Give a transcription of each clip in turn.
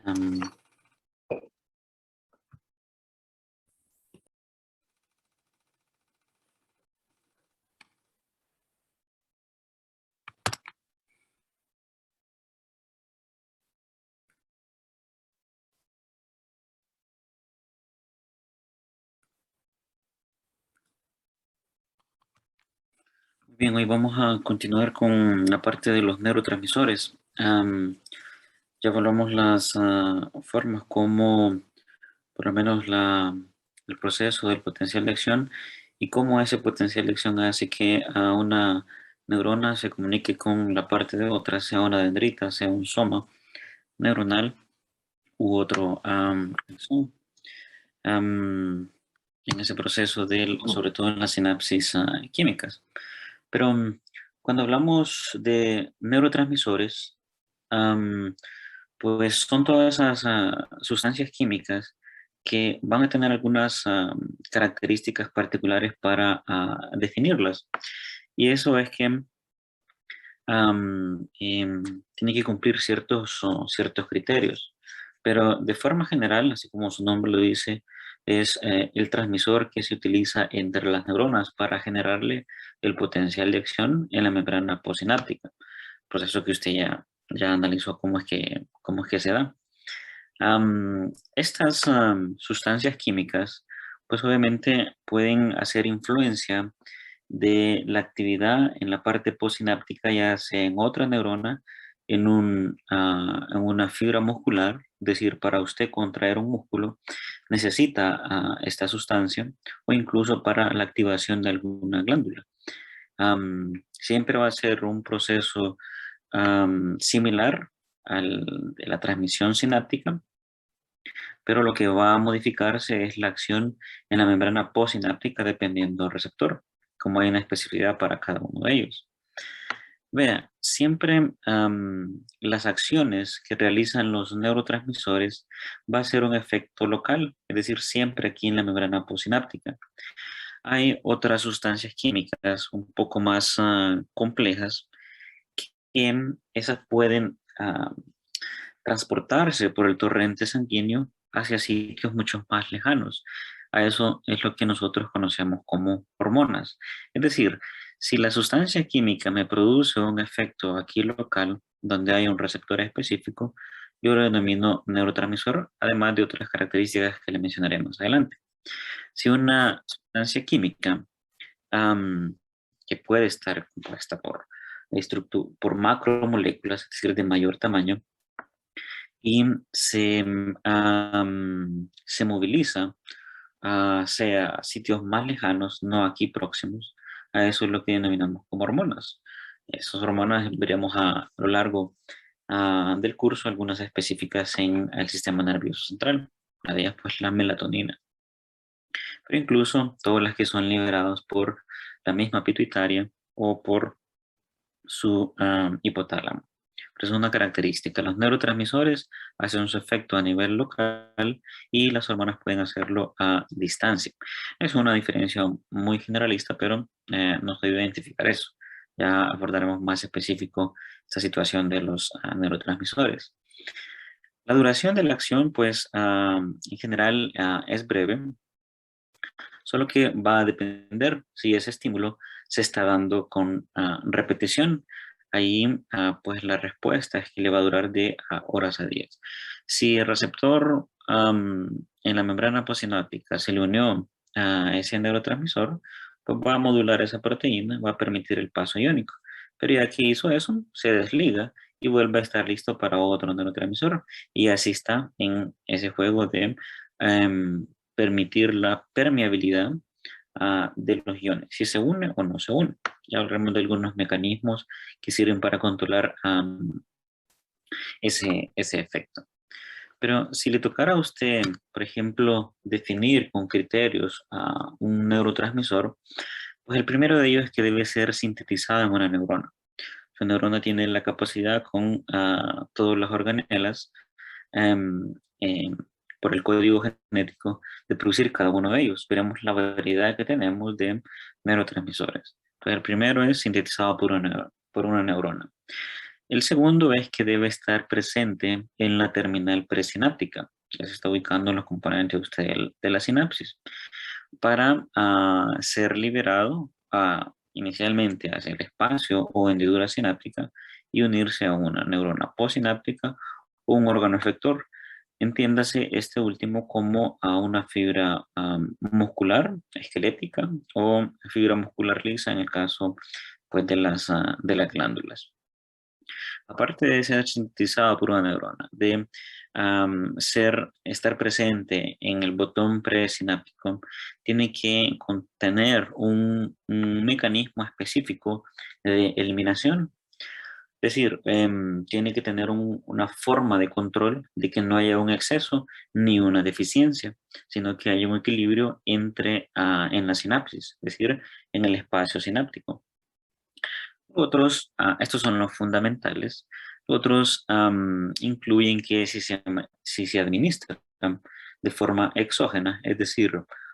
Am, Bien, hoy vamos a continuar con la parte de los neurotransmisores. Ya evaluamos las formas como, por lo menos, el proceso del potencial de acción y cómo ese potencial de acción hace que a una neurona se comunique con la parte de otra, sea una dendrita, sea un soma neuronal u otro axón. En ese proceso sobre todo en las sinapsis químicas. Pero cuando hablamos de neurotransmisores, am, pues son todas esas sustancias químicas que van a tener algunas características particulares para definirlas. Y eso es que tiene que cumplir ciertos criterios. Pero de forma general, así como su nombre lo dice, es el transmisor que se utiliza entre las neuronas para generarle el potencial de acción en la membrana postsináptica. Proceso que usted ya analizó cómo es que se da. Estas sustancias químicas, pues obviamente pueden hacer influencia de la actividad en la parte postsináptica, ya sea en otra neurona, en una fibra muscular, es decir, para usted contraer un músculo, necesita esta sustancia o incluso para la activación de alguna glándula. Siempre va a ser un proceso similar de la transmisión sináptica, pero lo que va a modificarse es la acción en la membrana postsináptica dependiendo del receptor, como hay una especificidad para cada uno de ellos. Vea, siempre las acciones que realizan los neurotransmisores va a ser un efecto local, es decir, siempre aquí en la membrana postsináptica. Hay otras sustancias químicas un poco más complejas que esas pueden transportarse por el torrente sanguíneo hacia sitios mucho más lejanos. A eso es lo que nosotros conocemos como hormonas. Es decir, si la sustancia química me produce un efecto aquí local, donde hay un receptor específico, yo lo denomino neurotransmisor, además de otras características que le mencionaré más adelante. Si una sustancia química am, que puede estar compuesta por macromoléculas, es decir, de mayor tamaño, y se moviliza hacia sitios más lejanos, no aquí próximos. A eso es lo que denominamos como hormonas. Esas hormonas veremos a lo largo del curso, algunas específicas en el sistema nervioso central. Una de ellas, pues, la melatonina. Pero incluso todas las que son liberadas por la misma pituitaria o por su hipotálamo. Pero es una característica. Los neurotransmisores hacen su efecto a nivel local y las hormonas pueden hacerlo a distancia. Es una diferencia muy generalista, pero nos ayuda a identificar eso. Ya abordaremos más específico esta situación de los neurotransmisores. La duración de la acción, pues, en general es breve, solo que va a depender si ese estímulo se está dando con repetición. Ahí, pues la respuesta es que le va a durar de horas a días. Si el receptor en la membrana postsináptica se le unió a ese neurotransmisor, pues va a modular esa proteína, va a permitir el paso iónico. Pero ya que hizo eso, se desliga y vuelve a estar listo para otro neurotransmisor. Y así está en ese juego de em, permitir la permeabilidad de los iones, si se une o no se une. Ya hablaremos de algunos mecanismos que sirven para controlar ese efecto. Pero si le tocara a usted, por ejemplo, definir con criterios a un neurotransmisor, pues el primero de ellos es que debe ser sintetizado en una neurona. Su neurona tiene la capacidad con todas las organelas em, em, por el código genético de producir cada uno de ellos. Veremos la variedad que tenemos de neurotransmisores. Entonces, el primero es sintetizado por una neurona. El segundo es que debe estar presente en la terminal presináptica, que se está ubicando en los componentes de la sinapsis, para ser liberado inicialmente hacia el espacio o hendidura sináptica y unirse a una neurona postsináptica o un órgano efector. Entiéndase este último como a una fibra muscular, esquelética, o fibra muscular lisa en el caso pues, de las glándulas. Aparte de ser sintetizado por una neurona, de estar presente en el botón presináptico, tiene que contener un mecanismo específico de eliminación. Es decir, tiene que tener una forma de control de que no haya un exceso ni una deficiencia, sino que haya un equilibrio en la sinapsis, es decir, en el espacio sináptico. Otros, estos son los fundamentales. Otros incluyen que si se administra de forma exógena, es decir,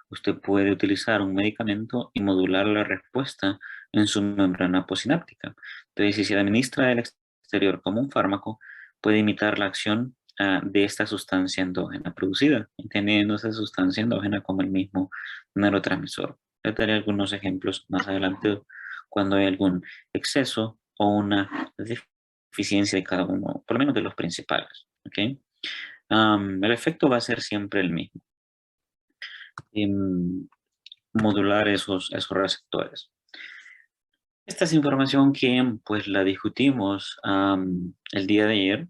usted puede utilizar un medicamento y modular la respuesta en su membrana postsináptica. Entonces, si se administra del exterior como un fármaco, puede imitar la acción de esta sustancia endógena producida, entendiendo esa sustancia endógena como el mismo neurotransmisor. Les daré algunos ejemplos más adelante cuando hay algún exceso o una deficiencia de cada uno, por lo menos de los principales. ¿Okay? El efecto va a ser siempre el mismo. Modular esos receptores. Esta es información que pues la discutimos el día de ayer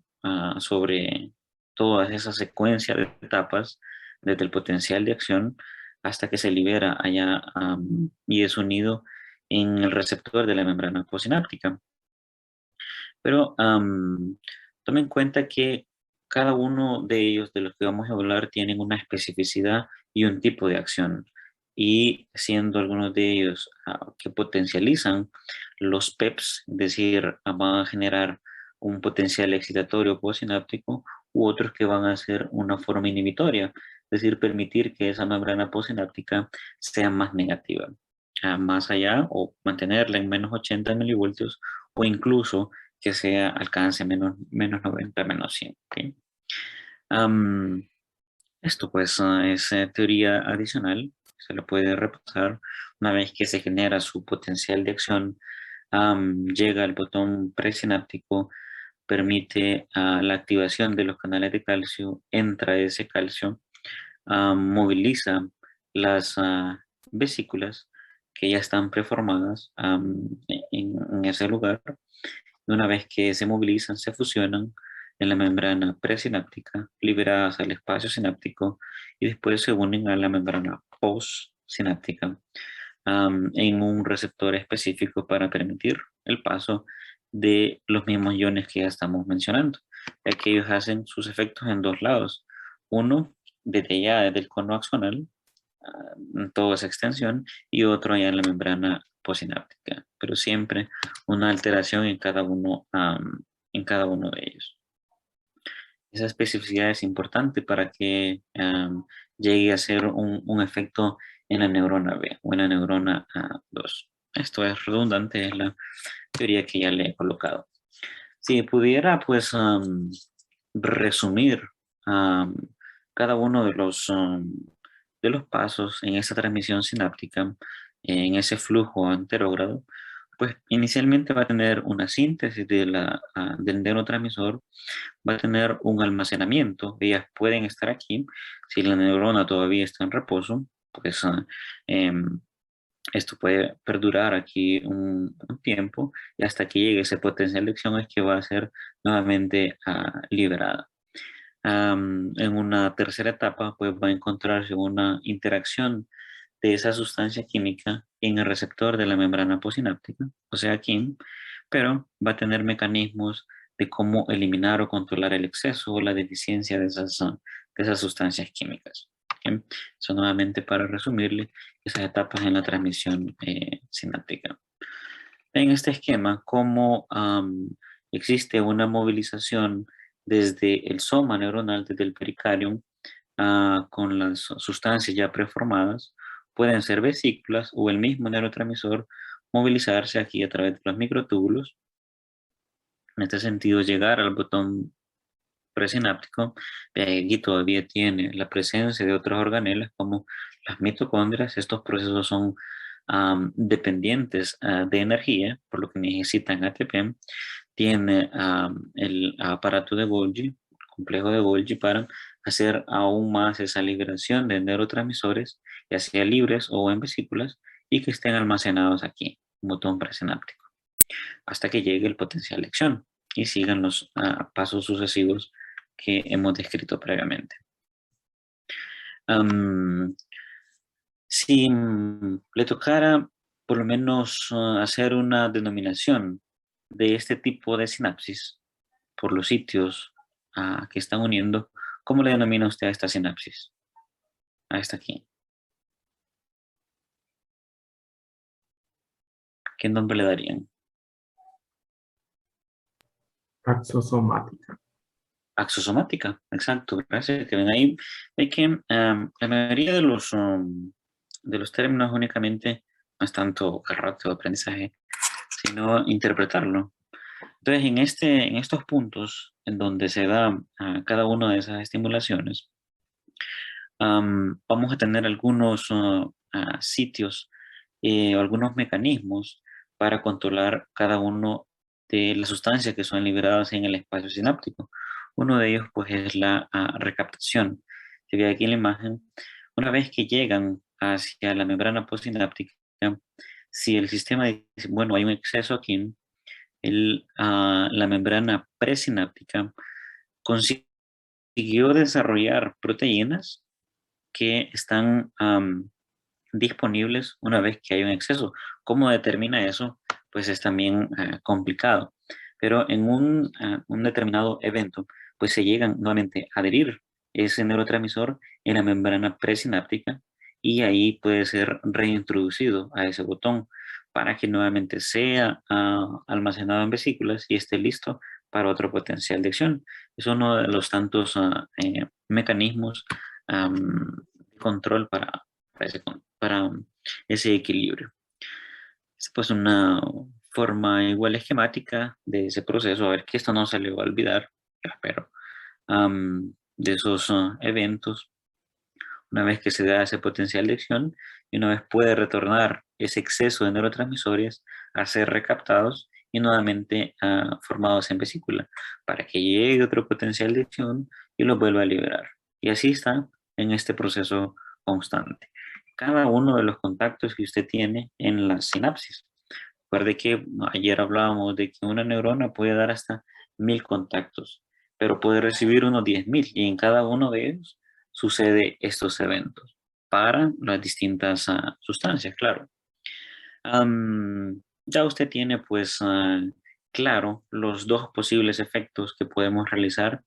sobre todas esas secuencias de etapas desde el potencial de acción hasta que se libera allá y es unido en el receptor de la membrana postsináptica. Pero tome en cuenta que cada uno de ellos, de los que vamos a hablar, tienen una especificidad y un tipo de acción. Y siendo algunos de ellos que potencializan los PEPs, es decir, van a generar un potencial excitatorio postsináptico, u otros que van a ser una forma inhibitoria, es decir, permitir que esa membrana postsináptica sea más negativa, más allá o mantenerla en menos 80 milivoltios o incluso que sea alcance menos 90, menos 100. ¿Okay? Esto pues es teoría adicional, se lo puede repasar una vez que se genera su potencial de acción, llega al botón presináptico, permite la activación de los canales de calcio, entra ese calcio, moviliza las vesículas que ya están preformadas en ese lugar. Una vez que se movilizan, se fusionan en la membrana presináptica, liberadas al espacio sináptico y después se unen a la membrana postsináptica en un receptor específico para permitir el paso de los mismos iones que ya estamos mencionando, ya que ellos hacen sus efectos en dos lados. Uno, desde el cono axonal, en toda esa extensión, y otro allá en la membrana postsináptica, pero siempre una alteración en cada uno de ellos. Esa especificidad es importante para que llegue a ser un efecto en la neurona B o en la neurona 2. Esto es redundante, es la teoría que ya le he colocado. Si pudiera, pues, resumir cada uno de los pasos en esa transmisión sináptica, en ese flujo anterógrado, pues inicialmente va a tener una síntesis del neurotransmisor, va a tener un almacenamiento, ellas pueden estar aquí, si la neurona todavía está en reposo, pues em, esto puede perdurar aquí un tiempo y hasta que llegue ese potencial de acción es que va a ser nuevamente liberada. En una tercera etapa, pues va a encontrarse una interacción de esa sustancia química en el receptor de la membrana postsináptica, o sea, KIM, pero va a tener mecanismos de cómo eliminar o controlar el exceso o la deficiencia de esas sustancias químicas. ¿Okay? Eso nuevamente para resumirle esas etapas en la transmisión sináptica. En este esquema, cómo existe una movilización desde el soma neuronal, desde el pericardium, con las sustancias ya preformadas, pueden ser vesículas o el mismo neurotransmisor movilizarse aquí a través de los microtúbulos En este sentido, llegar al botón presináptico, aquí todavía tiene la presencia de otras organelas como las mitocondrias. Estos procesos son dependientes de energía, por lo que necesitan ATP. Tiene el aparato de Golgi, el complejo de Golgi, para hacer aún más esa liberación de neurotransmisores, ya sea libres o en vesículas, y que estén almacenados aquí, un botón presináptico, hasta que llegue el potencial de acción y sigan los pasos sucesivos que hemos descrito previamente. Si le tocara por lo menos hacer una denominación de este tipo de sinapsis por los sitios que están uniendo, ¿cómo le denomina usted a esta sinapsis? A esta aquí. ¿Qué nombre le darían? Axosomática. Axosomática, exacto. Gracias. Que ven ahí, ve que la mayoría de los términos únicamente no es tanto carácter de aprendizaje, sino interpretarlo. Entonces, en estos puntos en donde se da cada una de esas estimulaciones, vamos a tener algunos sitios o algunos mecanismos para controlar cada uno de las sustancias que son liberadas en el espacio sináptico. Uno de ellos, pues, es la recaptación. Se ve aquí en la imagen, una vez que llegan hacia la membrana postsináptica, si el sistema dice, bueno, hay un exceso aquí, la membrana presináptica consiguió desarrollar proteínas que están disponibles una vez que hay un exceso. ¿Cómo determina eso? Pues es también complicado. Pero en un determinado evento, pues se llegan nuevamente a adherir ese neurotransmisor en la membrana presináptica y ahí puede ser reintroducido a ese botón para que nuevamente sea almacenado en vesículas y esté listo para otro potencial de acción. Es uno de los tantos mecanismos de control para ese equilibrio. Es pues una forma igual esquemática de ese proceso, a ver que esto no se le va a olvidar, espero, de esos eventos, una vez que se da ese potencial de acción y una vez puede retornar ese exceso de neurotransmisores a ser recaptados y nuevamente formados en vesícula, para que llegue otro potencial de acción y lo vuelva a liberar. Y así está en este proceso constante. Cada uno de los contactos que usted tiene en la sinapsis. Recuerde que ayer hablábamos de que una neurona puede dar hasta 1000 contactos, pero puede recibir unos 10.000 y en cada uno de ellos sucede estos eventos para las distintas sustancias, claro. Ya usted tiene pues claro los dos posibles efectos que podemos realizar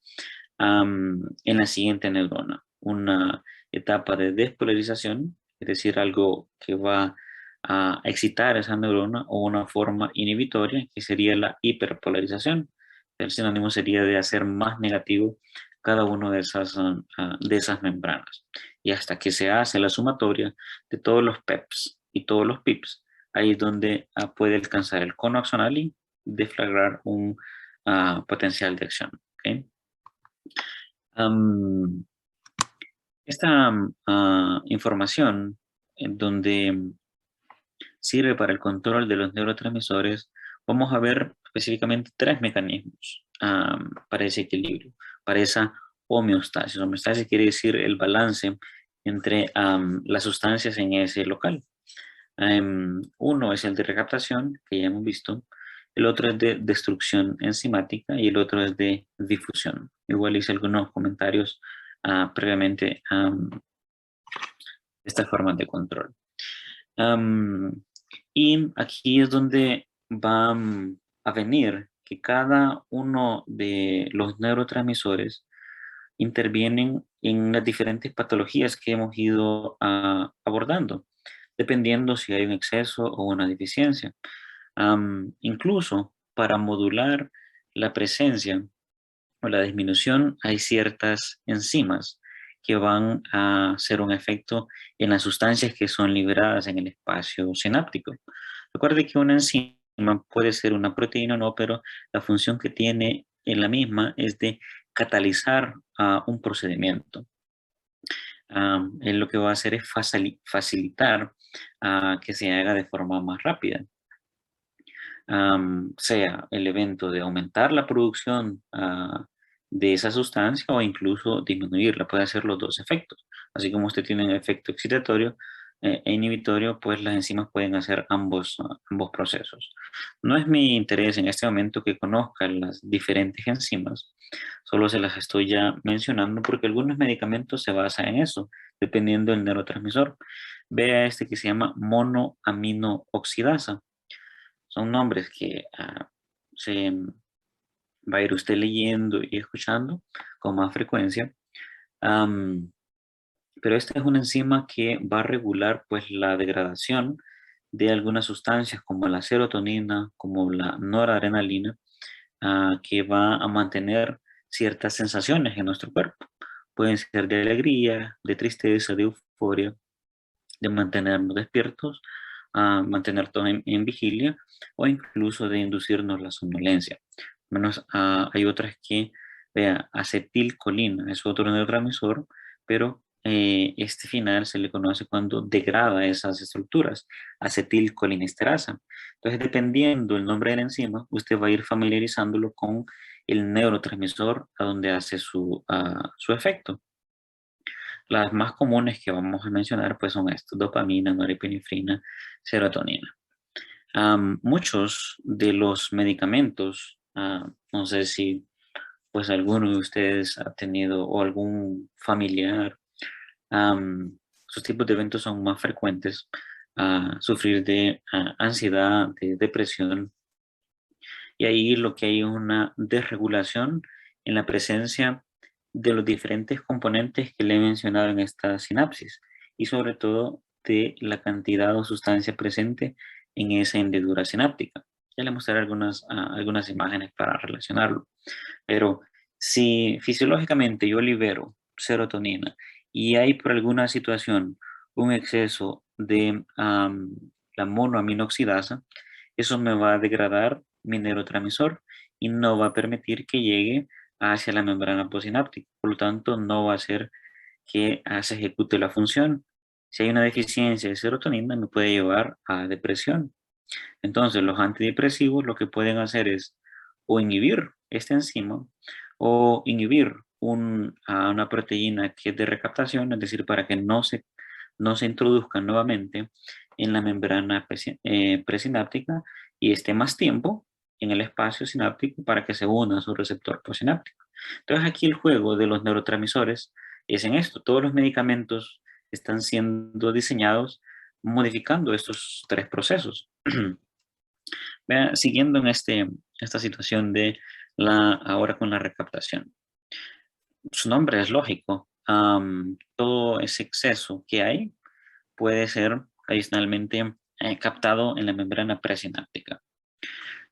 en la siguiente neurona. Una etapa de despolarización, es decir, algo que va a excitar esa neurona, o una forma inhibitoria, que sería la hiperpolarización. El sinónimo sería de hacer más negativo cada una de esas membranas. Y hasta que se hace la sumatoria de todos los PEPs y todos los PIPs, ahí es donde puede alcanzar el cono axonal y deflagrar un potencial de acción. ¿Okay? Esta información en donde sirve para el control de los neurotransmisores, vamos a ver específicamente tres mecanismos para ese equilibrio, para esa homeostasis. Homeostasis quiere decir el balance entre las sustancias en ese local. Uno es el de recaptación, que ya hemos visto, el otro es de destrucción enzimática y el otro es de difusión. Igual hice algunos comentarios previamente de estas formas de control. Y aquí es donde va a venir que cada uno de los neurotransmisores intervienen en las diferentes patologías que hemos ido abordando, dependiendo si hay un exceso o una deficiencia. Incluso para modular la presencia o la disminución, hay ciertas enzimas que van a hacer un efecto en las sustancias que son liberadas en el espacio sináptico. Recuerde que una enzima enzima puede ser una proteína o no, pero la función que tiene en la misma es de catalizar un procedimiento. Él lo que va a hacer es facilitar que se haga de forma más rápida. Sea el evento de aumentar la producción de esa sustancia o incluso disminuirla. Puede hacer los dos efectos. Así como usted tiene un efecto excitatorio e inhibitorio, pues las enzimas pueden hacer ambos procesos. No es mi interés en este momento que conozcan las diferentes enzimas, solo se las estoy ya mencionando porque algunos medicamentos se basan en eso, dependiendo del neurotransmisor. Vea este que se llama monoaminooxidasa. Son nombres que se va a ir usted leyendo y escuchando con más frecuencia. Pero esta es una enzima que va a regular pues la degradación de algunas sustancias como la serotonina, como la noradrenalina, que va a mantener ciertas sensaciones en nuestro cuerpo. Pueden ser de alegría, de tristeza, de euforia, de mantenernos despiertos, mantenernos en vigilia o incluso de inducirnos la somnolencia. Menos, hay otras que, vea, acetilcolina es otro neurotransmisor, pero este final se le conoce cuando degrada esas estructuras, acetilcolinesterasa. Entonces, dependiendo el nombre de la enzima, usted va a ir familiarizándolo con el neurotransmisor a donde hace su efecto. Las más comunes que vamos a mencionar pues son estos: dopamina, norepinefrina, serotonina. Muchos de los medicamentos, no sé si pues alguno de ustedes ha tenido o algún familiar, sus tipos de eventos son más frecuentes, sufrir de ansiedad, de depresión, y ahí lo que hay es una desregulación en la presencia de los diferentes componentes que le he mencionado en esta sinapsis y sobre todo de la cantidad o sustancia presente en esa hendidura sináptica. Ya le mostraré algunas imágenes para relacionarlo. Pero si fisiológicamente yo libero serotonina y hay por alguna situación un exceso de la monoaminoxidasa, eso me va a degradar mi neurotransmisor y no va a permitir que llegue hacia la membrana postsináptica. Por lo tanto, no va a hacer que se ejecute la función. Si hay una deficiencia de serotonina, me puede llevar a depresión. Entonces, los antidepresivos lo que pueden hacer es o inhibir esta enzima o inhibir una proteína que es de recaptación, es decir, para que no se introduzca nuevamente en la membrana presináptica y esté más tiempo en el espacio sináptico para que se una a su receptor postsináptico. Entonces, aquí el juego de los neurotransmisores es en esto. Todos los medicamentos están siendo diseñados modificando estos tres procesos. Siguiendo en esta situación de ahora con la recaptación. Su nombre es lógico. Todo ese exceso que hay puede ser adicionalmente captado en la membrana presináptica.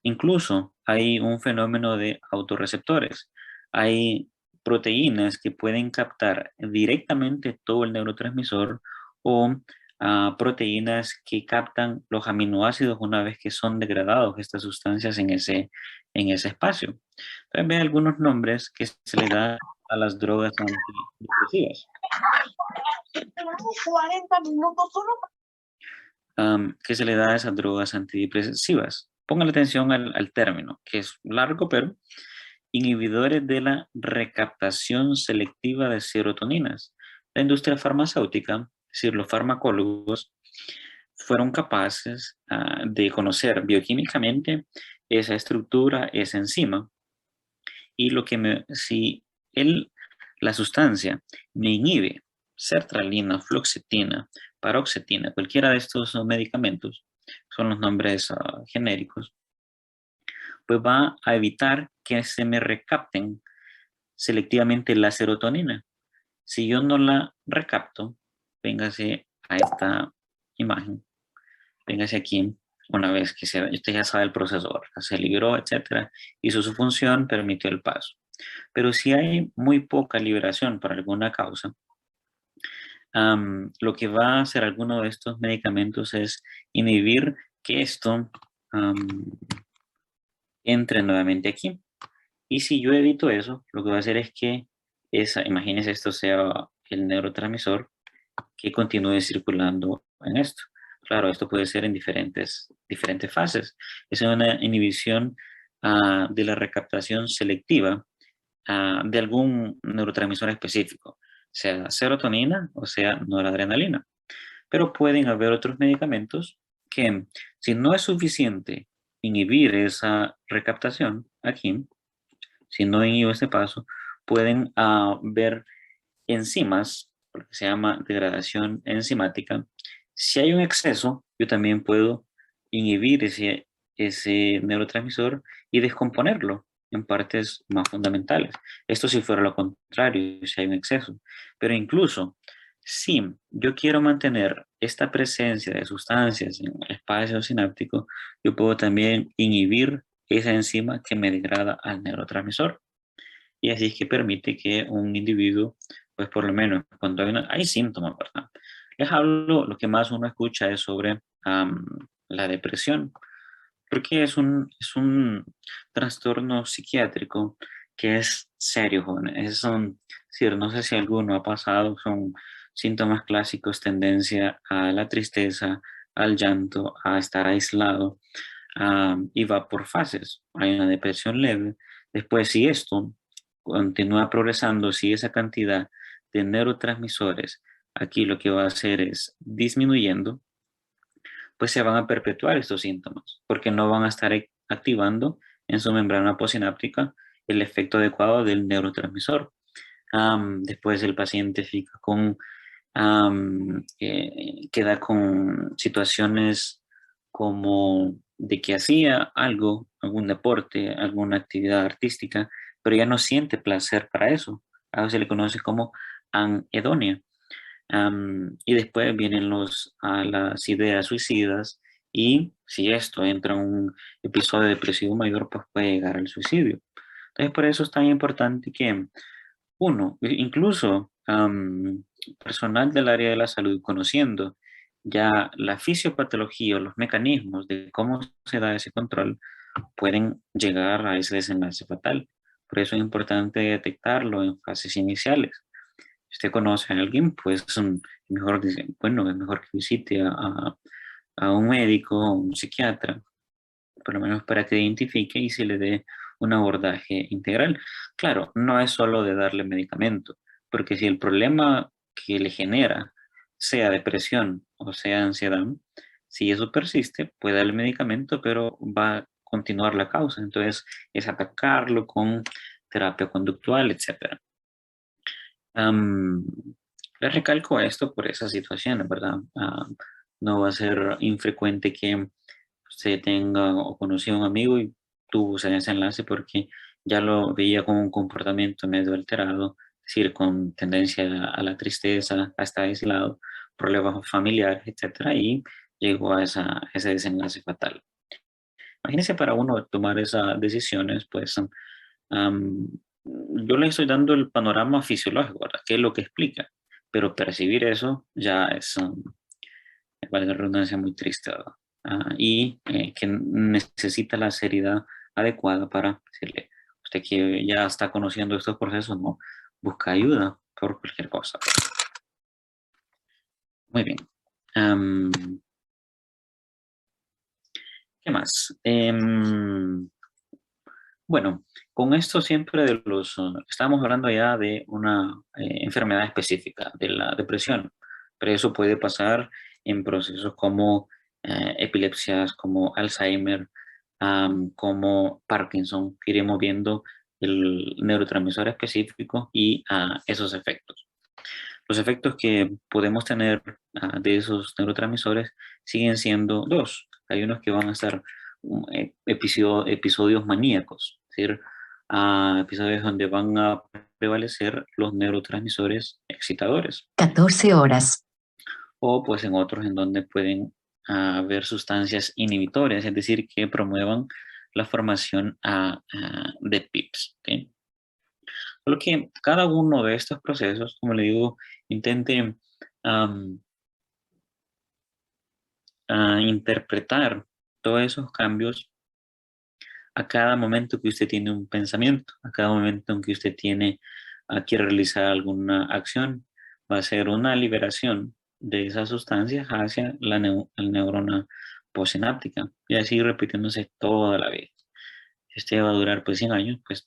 Incluso hay un fenómeno de autorreceptores. Hay proteínas que pueden captar directamente todo el neurotransmisor o proteínas que captan los aminoácidos una vez que son degradados estas sustancias en ese espacio. Entonces, ve algunos nombres que se le da a las drogas antidepresivas. 40 minutos solo. ¿Qué se le da a esas drogas antidepresivas? Pongan atención al término, que es largo, pero inhibidores de la recaptación selectiva de serotoninas. La industria farmacéutica, es decir, los farmacólogos, fueron capaces de conocer bioquímicamente esa estructura, esa enzima, y si la sustancia me inhibe sertralina, fluoxetina, paroxetina, cualquiera de estos medicamentos, son los nombres genéricos, pues va a evitar que se me recapten selectivamente la serotonina. Si yo no la recapto, véngase a esta imagen, véngase aquí, una vez que usted ya sabe el proceso, se liberó, etcétera, hizo su función, permitió el paso. Pero si hay muy poca liberación por alguna causa, lo que va a hacer alguno de estos medicamentos es inhibir que esto entre nuevamente aquí. Y si yo edito eso, lo que va a hacer es que imagínense esto sea el neurotransmisor que continúe circulando en esto. Claro, esto puede ser en diferentes fases. Es una inhibición de la recaptación selectiva de algún neurotransmisor específico, sea serotonina o sea noradrenalina. Pero pueden haber otros medicamentos que, si no es suficiente inhibir esa recaptación aquí, si no inhibo este paso, pueden ver enzimas, lo que se llama degradación enzimática. Si hay un exceso, yo también puedo inhibir ese neurotransmisor y descomponerlo en partes más fundamentales. Esto si fuera lo contrario, si hay un exceso. Pero incluso si yo quiero mantener esta presencia de sustancias en el espacio sináptico, yo puedo también inhibir esa enzima que me degrada al neurotransmisor. Y así es que permite que un individuo, pues por lo menos cuando hay síntomas, ¿verdad? Les hablo, lo que más uno escucha es sobre la depresión, porque es un trastorno psiquiátrico que es serio, jóvenes. Decir, no sé si alguno ha pasado, son síntomas clásicos, tendencia a la tristeza, al llanto, a estar aislado, y va por fases. Hay una depresión leve. Después, si esto continúa progresando, si esa cantidad de neurotransmisores aquí lo que va a hacer es disminuyendo, pues se van a perpetuar estos síntomas, porque no van a estar activando en su membrana postsináptica el efecto adecuado del neurotransmisor. Después el paciente queda con situaciones como de que hacía algo, algún deporte, alguna actividad artística, pero ya no siente placer para eso. A veces se le conoce como anedonia. Y después vienen las ideas suicidas, y si esto entra en un episodio depresivo mayor, pues puede llegar al suicidio. Entonces, por eso es tan importante que uno, incluso personal del área de la salud, conociendo ya la fisiopatología o los mecanismos de cómo se da ese control, pueden llegar a ese desenlace fatal. Por eso es importante detectarlo en fases iniciales. Si usted conoce a alguien, pues bueno, es mejor que visite a un médico, a un psiquiatra, por lo menos para que identifique y se le dé un abordaje integral. Claro, no es solo de darle medicamento, porque si el problema que le genera sea depresión o sea ansiedad, si eso persiste, puede darle medicamento, pero va a continuar la causa. Entonces, es atacarlo con terapia conductual, etcétera. Am, Le recalco esto por esas situaciones, ¿verdad? No va a ser infrecuente que se tenga o conocido a un amigo y tuvo ese desenlace porque ya lo veía con un comportamiento medio alterado, es decir, con tendencia a la tristeza, a estar aislado, problemas familiares, etcétera, y llegó a ese desenlace fatal. Imagínense para uno tomar esas decisiones, pues am, yo le estoy dando el panorama fisiológico, ¿verdad? ¿Qué es lo que explica? Pero percibir eso ya es, valga la redundancia, muy triste, ¿verdad? Y que necesita la seriedad adecuada para decirle, usted que ya está conociendo estos procesos, no, busca ayuda por cualquier cosa. Muy bien. Am, ¿Qué más? Bueno, con esto siempre estamos hablando ya de una enfermedad específica, de la depresión, pero eso puede pasar en procesos como epilepsias, como Alzheimer, como Parkinson, que iremos viendo el neurotransmisor específico y esos efectos. Los efectos que podemos tener de esos neurotransmisores siguen siendo dos. Hay unos que van a ser episodios maníacos, es decir, episodios donde van a prevalecer los neurotransmisores excitadores. 14 horas. O pues en otros en donde pueden haber sustancias inhibitorias, es decir, que promuevan la formación de PIPs. ¿Okay? Solo que cada uno de estos procesos, como le digo, intente interpretar todos esos cambios a cada momento que usted tiene un pensamiento, a cada momento en que usted quiere realizar alguna acción, va a ser una liberación de esas sustancias hacia la neurona postsináptica y así repitiéndose toda la vida. Si este va a durar pues 100 años, pues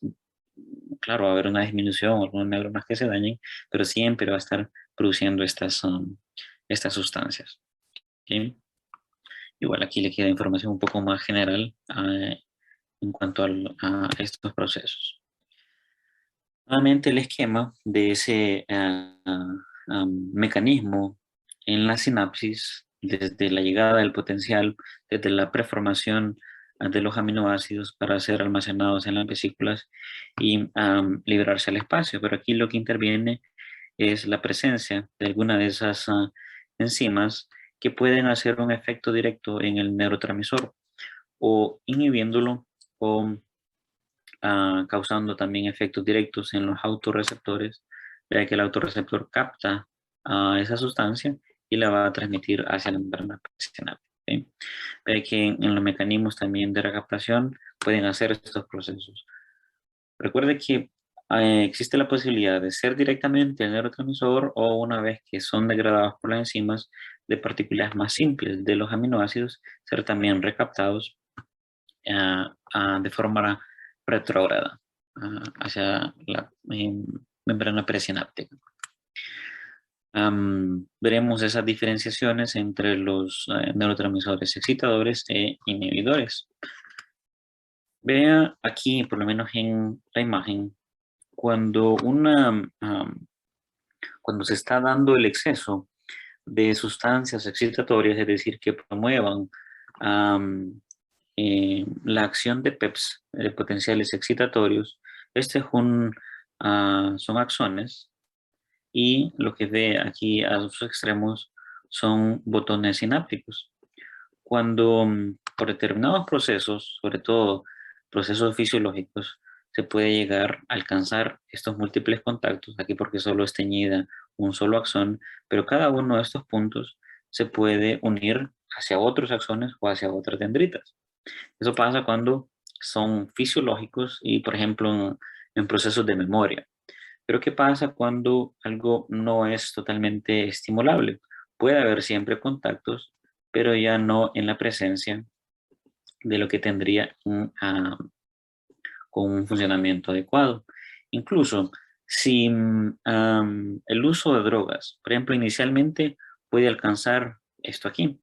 claro, va a haber una disminución, algunas neuronas que se dañen, pero siempre va a estar produciendo estas sustancias. ¿Sí? Igual aquí le queda información un poco más general en cuanto a estos procesos. Nuevamente el esquema de ese mecanismo en la sinapsis, desde la llegada del potencial, desde la preformación de los aminoácidos para ser almacenados en las vesículas y liberarse al espacio. Pero aquí lo que interviene es la presencia de alguna de esas enzimas que pueden hacer un efecto directo en el neurotransmisor o inhibiéndolo o causando también efectos directos en los autorreceptores, ya que el autorreceptor capta esa sustancia y la va a transmitir hacia la membrana sináptica. ¿Sí? Ve que en los mecanismos también de recaptación pueden hacer estos procesos. Recuerde que existe la posibilidad de ser directamente el neurotransmisor o una vez que son degradados por las enzimas de partículas más simples de los aminoácidos, ser también recaptados de forma retrógrada hacia la membrana presináptica. Veremos esas diferenciaciones entre los neurotransmisores excitadores e inhibidores. Vea aquí, por lo menos en la imagen, cuando, cuando se está dando el exceso de sustancias excitatorias, es decir, que promuevan la acción de PEPs, de potenciales excitatorios, este es son axones y lo que ve aquí a sus extremos son botones sinápticos. Cuando por determinados procesos, sobre todo procesos fisiológicos, se puede llegar a alcanzar estos múltiples contactos, aquí porque solo es teñida un solo axón, pero cada uno de estos puntos se puede unir hacia otros axones o hacia otras dendritas. Eso pasa cuando son fisiológicos y, por ejemplo, en procesos de memoria. Pero ¿qué pasa cuando algo no es totalmente estimulable? Puede haber siempre contactos, pero ya no en la presencia de lo que tendría con un funcionamiento adecuado. Incluso si el uso de drogas, por ejemplo, inicialmente puede alcanzar esto aquí,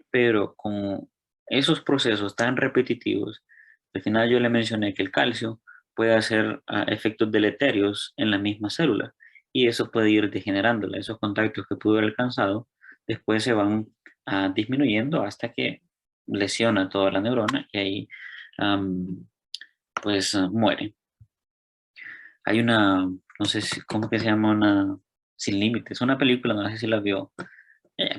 pero con esos procesos tan repetitivos, al final yo le mencioné que el calcio puede hacer efectos deleterios en la misma célula y eso puede ir degenerándola. Esos contactos que pudo haber alcanzado después se van disminuyendo hasta que lesiona toda la neurona y ahí muere. Hay no sé cómo que se llama, una Sin Límites, una película, no sé si la vio,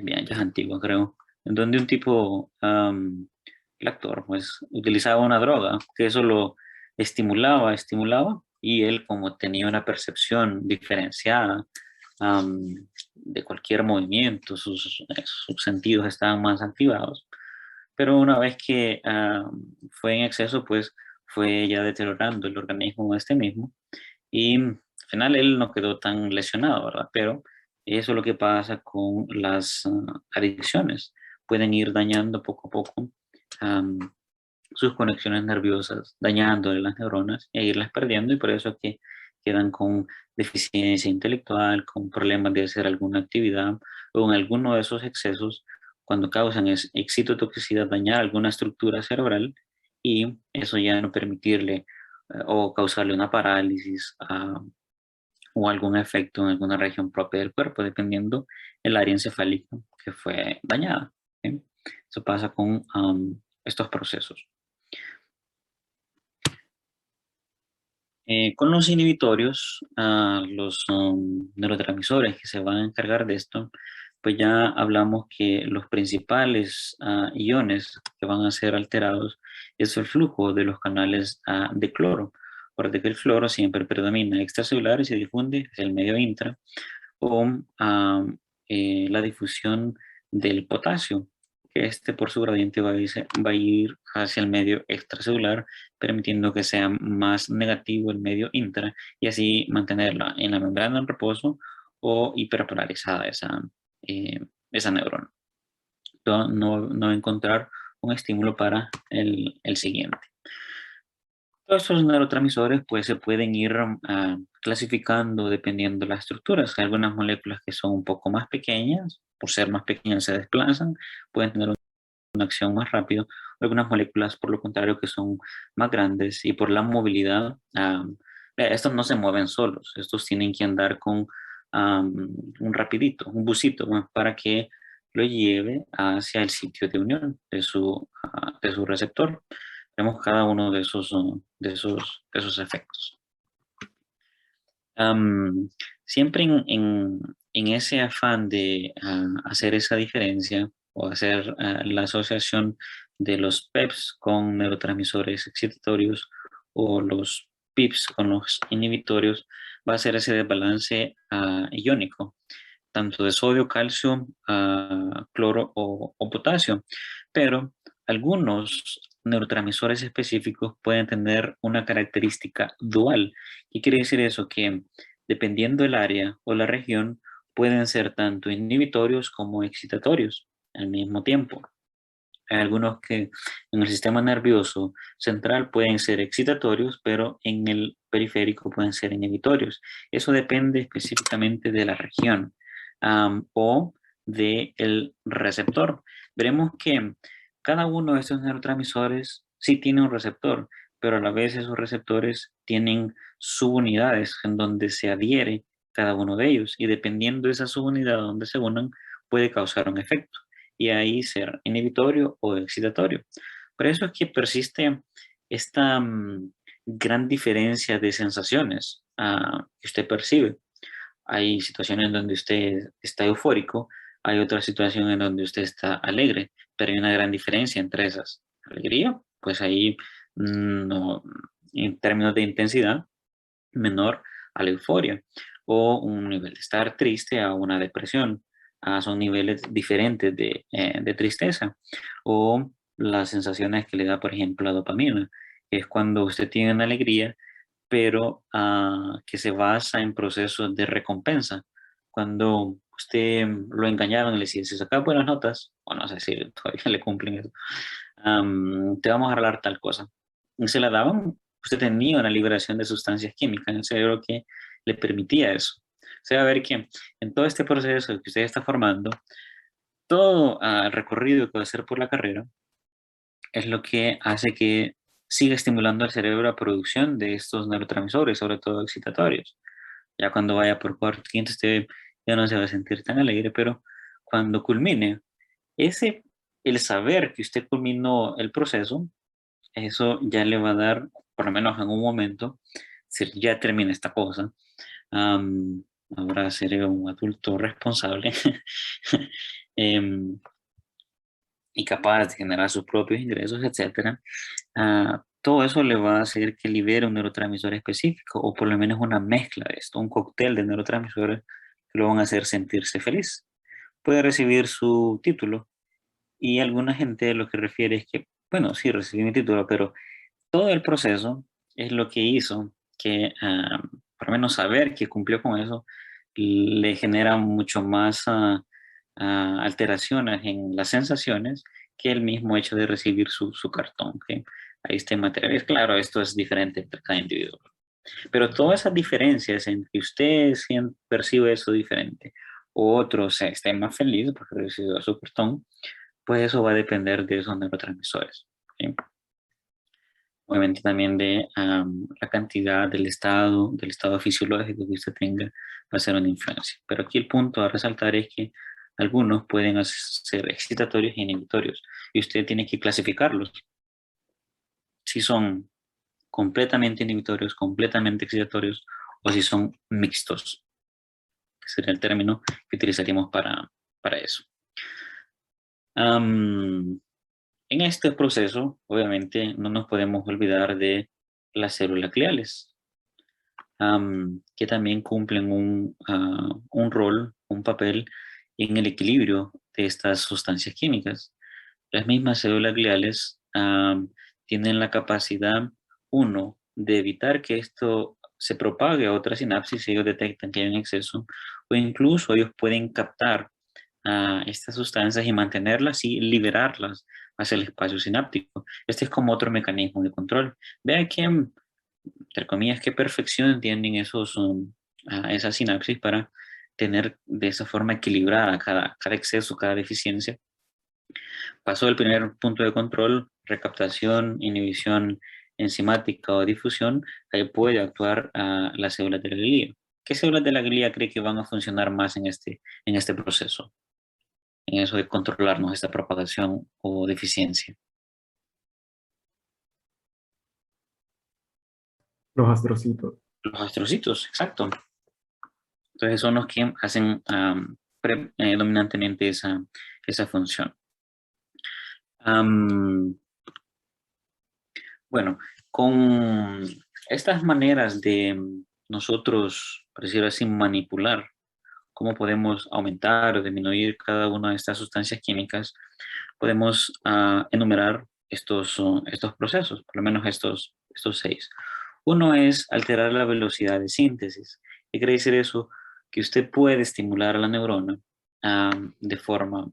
bien, ya es antigua creo, en donde un tipo, el actor, pues utilizaba una droga que eso lo estimulaba y él como tenía una percepción diferenciada de cualquier movimiento, sus sentidos estaban más activados, pero una vez que fue en exceso, pues fue ya deteriorando el organismo este mismo y al final él no quedó tan lesionado, ¿verdad? Pero eso es lo que pasa con las adicciones. Pueden ir dañando poco a poco am, sus conexiones nerviosas, dañándole las neuronas e irlas perdiendo y por eso es que quedan con deficiencia intelectual, con problemas de hacer alguna actividad o en alguno de esos excesos cuando causan excitotoxicidad, dañar alguna estructura cerebral y eso ya no permitirle o causarle una parálisis o algún efecto en alguna región propia del cuerpo, dependiendo el área encefálica que fue dañada. ¿Sí? Eso pasa con estos procesos. Con los inhibitorios, los neurotransmisores que se van a encargar de esto, pues ya hablamos que los principales iones que van a ser alterados es el flujo de los canales de cloro. Recuerde que el cloro siempre predomina extracelular y se difunde hacia el medio intra, o la difusión del potasio. que este por su gradiente va a ir hacia el medio extracelular, permitiendo que sea más negativo el medio intra y así mantenerla en la membrana en reposo o hiperpolarizada eh, esa neurona. No encontrar un estímulo para el siguiente. Todos estos neurotransmisores pues se pueden ir clasificando dependiendo de las estructuras. Hay algunas moléculas que son un poco más pequeñas, por ser más pequeñas se desplazan, pueden tener una acción más rápido. Algunas moléculas, por lo contrario, que son más grandes y por la movilidad, estos no se mueven solos, estos tienen que andar con un rapidito, un busito, para que lo lleve hacia el sitio de unión de su receptor. Vemos cada uno de esos efectos. Siempre en ese afán de hacer esa diferencia o hacer la asociación de los PEPs con neurotransmisores excitatorios o los PIPs con los inhibitorios, va a ser ese desbalance iónico, tanto de sodio, calcio, cloro o potasio. Pero algunos neurotransmisores específicos pueden tener una característica dual. ¿Qué quiere decir eso? Que dependiendo del área o la región, pueden ser tanto inhibitorios como excitatorios al mismo tiempo. Hay algunos que en el sistema nervioso central pueden ser excitatorios, pero en el periférico pueden ser inhibitorios. Eso depende específicamente de la región o del receptor. Veremos que cada uno de estos neurotransmisores sí tiene un receptor, pero a la vez esos receptores tienen subunidades en donde se adhiere cada uno de ellos y dependiendo de esa subunidad donde se unan puede causar un efecto y ahí ser inhibitorio o excitatorio. Por eso es que persiste esta gran diferencia de sensaciones que usted percibe. Hay situaciones en donde usted está eufórico, hay otras situaciones en donde usted está alegre, pero hay una gran diferencia entre esas. Alegría, pues ahí no, en términos de intensidad, menor a la euforia, o un nivel de estar triste a una depresión. Son niveles diferentes de tristeza. O las sensaciones que le da, por ejemplo, la dopamina, que es cuando usted tiene una alegría, pero que se basa en procesos de recompensa. Cuando usted lo engañaron y le decía, si saca buenas notas, o no sé si todavía le cumplen eso, te vamos a regalar tal cosa. Y se la daban, usted tenía una liberación de sustancias químicas en el cerebro que le permitía eso. O sea, a ver que en todo este proceso que usted está formando, todo el recorrido que va a hacer por la carrera es lo que hace que siga estimulando al cerebro la producción de estos neurotransmisores, sobre todo excitatorios. Ya cuando vaya por cuarto, quinto, usted ya no se va a sentir tan alegre, pero cuando culmine, ese, el saber que usted culminó el proceso, eso ya le va a dar, por lo menos en un momento, si ya termina esta cosa, am, ahora seré un adulto responsable em, y capaz de generar sus propios ingresos, etcétera. Todo eso le va a hacer que libere un neurotransmisor específico, o por lo menos una mezcla de esto, un cóctel de neurotransmisores que lo van a hacer sentirse feliz. Puede recibir su título y alguna gente lo que refiere es que, bueno, sí, recibí mi título, pero todo el proceso es lo que hizo que, por lo menos saber que cumplió con eso, le genera mucho más alteraciones en las sensaciones que el mismo hecho de recibir su cartón. ¿Ok? Ahí está en material. Claro, esto es diferente entre cada individuo. Pero todas esas diferencias en que usted percibe eso diferente, o otro se esté más feliz porque recibió su cartón, pues eso va a depender de esos neurotransmisores. ¿Ok? Obviamente también de la cantidad del estado fisiológico que usted tenga, va a ser una influencia. Pero aquí el punto a resaltar es que algunos pueden ser excitatorios e inhibitorios y usted tiene que clasificarlos. Si son completamente inhibitorios, completamente excitatorios o si son mixtos, que sería el término que utilizaríamos para eso. En este proceso, obviamente, no nos podemos olvidar de las células gliales, que también cumplen un rol, un papel en el equilibrio de estas sustancias químicas. las mismas células gliales tienen la capacidad, uno, de evitar que esto se propague a otra sinapsis si ellos detectan que hay un exceso, o incluso ellos pueden captar estas sustancias y mantenerlas y liberarlas hacia el espacio sináptico. Este es como otro mecanismo de control. Vea que, entre comillas, qué perfección tienen esas sinapsis para tener de esa forma equilibrada cada exceso, cada deficiencia. Pasó el primer punto de control, recaptación, inhibición enzimática o difusión, ahí puede actuar las células de la glía. ¿Qué células de la glía cree que van a funcionar más en este proceso? En eso de controlarnos esta propagación o deficiencia. Los astrocitos. Los astrocitos, exacto. Entonces son los que hacen dominantemente esa función. Bueno, con estas maneras de nosotros, por decirlo así, manipular cómo podemos aumentar o disminuir cada una de estas sustancias químicas, podemos enumerar estos procesos, por lo menos estos 6. Uno es alterar la velocidad de síntesis. ¿Qué quiere decir eso? Que usted puede estimular a la neurona de forma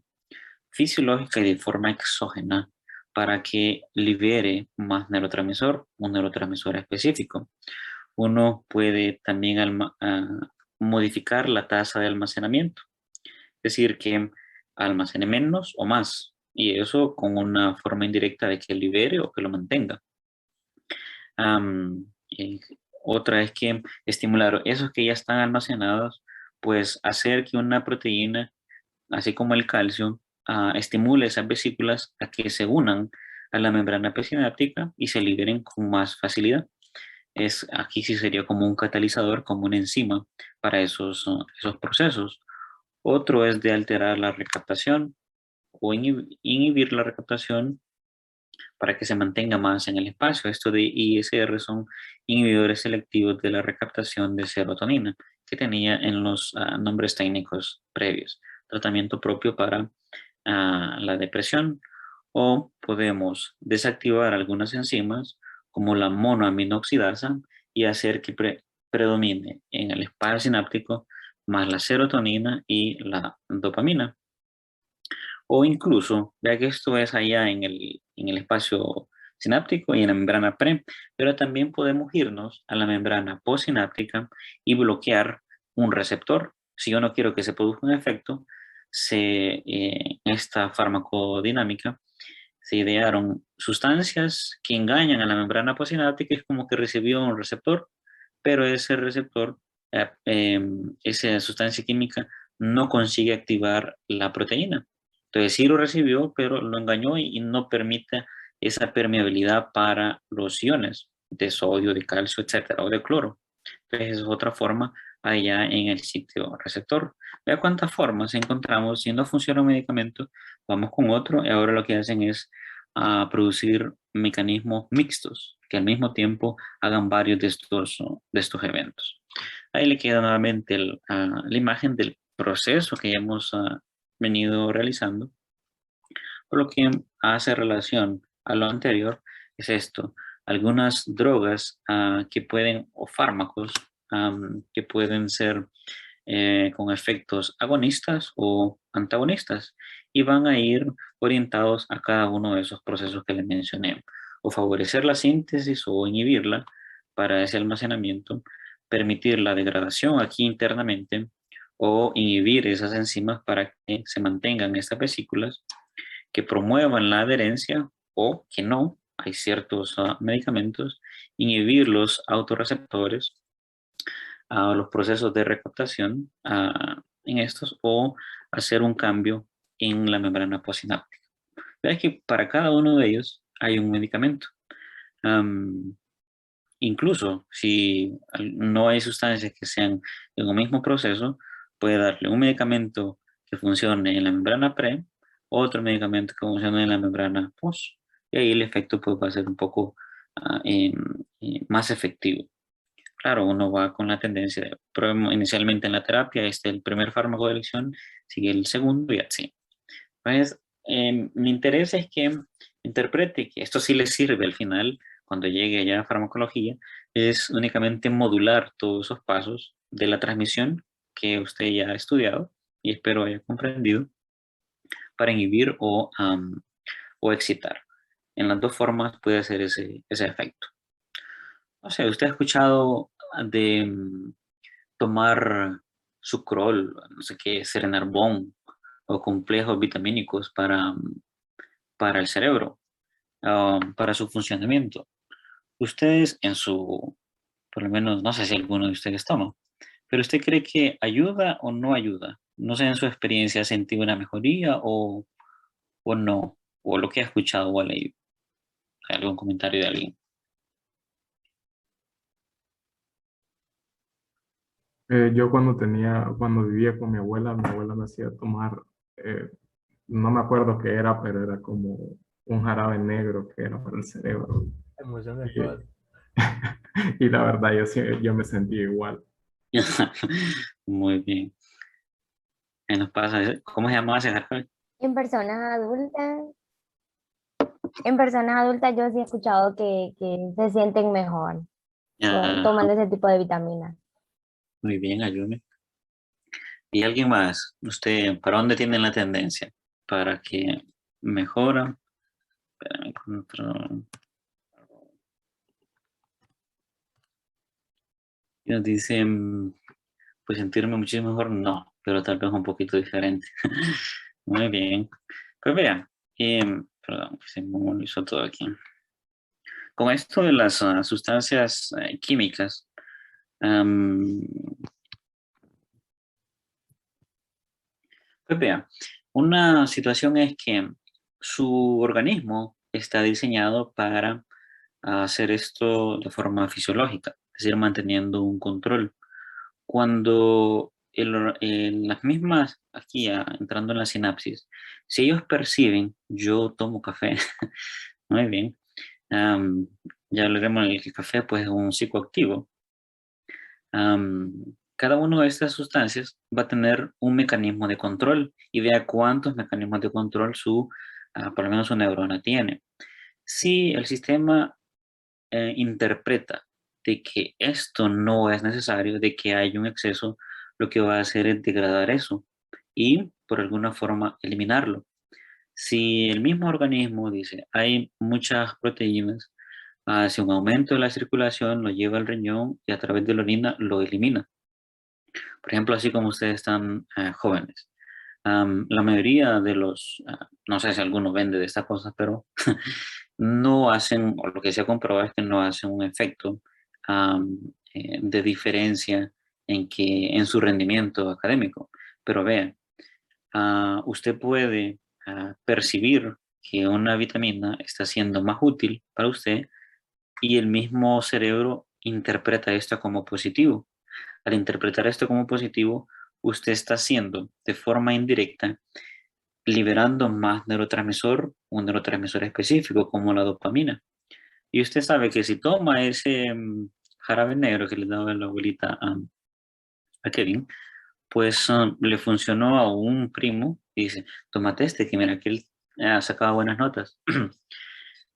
fisiológica y de forma exógena para que libere más neurotransmisor, un neurotransmisor específico. Uno puede también modificar la tasa de almacenamiento, es decir, que almacene menos o más, y eso con una forma indirecta de que libere o que lo mantenga. Y otra es que estimular esos que ya están almacenados, pues hacer que una proteína, así como el calcio, estimule esas vesículas a que se unan a la membrana presináptica y se liberen con más facilidad. Aquí sí sería como un catalizador, como una enzima para esos procesos. Otro es de alterar la recaptación o inhibir la recaptación para que se mantenga más en el espacio. Esto de ISR son inhibidores selectivos de la recaptación de serotonina que tenía en los nombres técnicos previos. Tratamiento propio para la depresión, o podemos desactivar algunas enzimas como la monoaminoxidasa y hacer que predomine en el espacio sináptico más la serotonina y la dopamina. O incluso, vea que esto es allá en el espacio sináptico y en la membrana pre, pero también podemos irnos a la membrana postsináptica y bloquear un receptor. Si yo no quiero que se produzca un efecto, en esta farmacodinámica se idearon sustancias que engañan a la membrana postsináptica, es como que recibió un receptor, pero ese receptor, esa sustancia química, no consigue activar la proteína. Entonces sí lo recibió, pero lo engañó y no permite esa permeabilidad para los iones de sodio, de calcio, etcétera, o de cloro. Entonces es otra forma allá en el sitio receptor. Vea cuántas formas encontramos. Si no funciona un medicamento, vamos con otro y ahora lo que hacen es producir mecanismos mixtos que al mismo tiempo hagan varios de estos eventos. Ahí le queda nuevamente la imagen del proceso que ya hemos venido realizando. Por lo que hace relación a lo anterior es esto. Algunas drogas que pueden, o fármacos que pueden ser con efectos agonistas o antagonistas y van a ir orientados a cada uno de esos procesos que les mencioné, o favorecer la síntesis o inhibirla para ese almacenamiento, permitir la degradación aquí internamente o inhibir esas enzimas para que se mantengan estas vesículas, que promuevan la adherencia o que no. Hay ciertos medicamentos, inhibir los autorreceptores a los procesos de recaptación en estos, o hacer un cambio en la membrana postsináptica. Vean que para cada uno de ellos hay un medicamento. Am, Incluso si no hay sustancias que sean en un mismo proceso, puede darle un medicamento que funcione en la membrana pre, otro medicamento que funcione en la membrana post, y ahí el efecto pues, va a ser un poco más efectivo. Claro, uno va con la tendencia de inicialmente en la terapia, el primer fármaco de elección, sigue el segundo y así. Pues, mi interés es que interprete que esto sí le sirve al final, cuando llegue ya a farmacología, es únicamente modular todos esos pasos de la transmisión que usted ya ha estudiado y espero haya comprendido para inhibir o excitar. En las dos formas puede hacer ese efecto. O sea, ¿usted ha escuchado de tomar sucrol, no sé qué, serenarbón o complejos vitamínicos para el cerebro, para su funcionamiento? Ustedes en su, por lo menos, no sé si alguno de ustedes toma, pero ¿usted cree que ayuda o no ayuda? No sé, en su experiencia, ¿ha sentido una mejoría o no? O lo que ha escuchado o ha leído. ¿Hay algún comentario de alguien? Yo cuando vivía con mi abuela me hacía tomar, eh, no me acuerdo qué era, pero era como un jarabe negro que era para el cerebro. Emociones Y, todas. y la verdad, yo me sentía igual. Muy bien. Nos pasa, ¿cómo se llamaba ese jarabe? En personas adultas, en personas adultas yo sí he escuchado que se sienten mejor Ajá, tomando ese tipo de vitaminas. muy bien, ayúdame. ¿Y alguien más? ¿Usted para dónde tiene la tendencia? ¿Para que mejora? Espérame, control. Y nos dicen, pues sentirme muchísimo mejor, no, pero tal vez un poquito diferente. Muy bien. Pues vea, perdón, que se me movilizó todo aquí. Con esto de las sustancias químicas, am, pues vea, una situación es que su organismo está diseñado para hacer esto de forma fisiológica, es decir, manteniendo un control. Cuando en las mismas, aquí entrando en la sinapsis, si ellos perciben, yo tomo café, muy bien, am, ya hablaremos del que el café pues es un psicoactivo. Cada una de estas sustancias va a tener un mecanismo de control y vea cuántos mecanismos de control por lo menos su neurona tiene. Si el sistema interpreta de que esto no es necesario, de que hay un exceso, lo que va a hacer es degradar eso y por alguna forma eliminarlo. Si el mismo organismo dice, hay muchas proteínas, hace un aumento de la circulación, lo lleva al riñón y a través de la orina lo elimina. Por ejemplo, así como ustedes están jóvenes. La mayoría de no sé si alguno vende de estas cosas, pero no hacen, o lo que se ha comprobado es que no hacen un efecto de diferencia en su rendimiento académico. Pero vean, usted puede percibir que una vitamina está siendo más útil para usted y el mismo cerebro interpreta esto como positivo. Al interpretar esto como positivo, usted está haciendo de forma indirecta liberando más neurotransmisor, un neurotransmisor específico como la dopamina. Y usted sabe que si toma ese jarabe negro que le daba la abuelita a Kevin, pues le funcionó a un primo y dice, tómate este, que mira que él ha sacado buenas notas.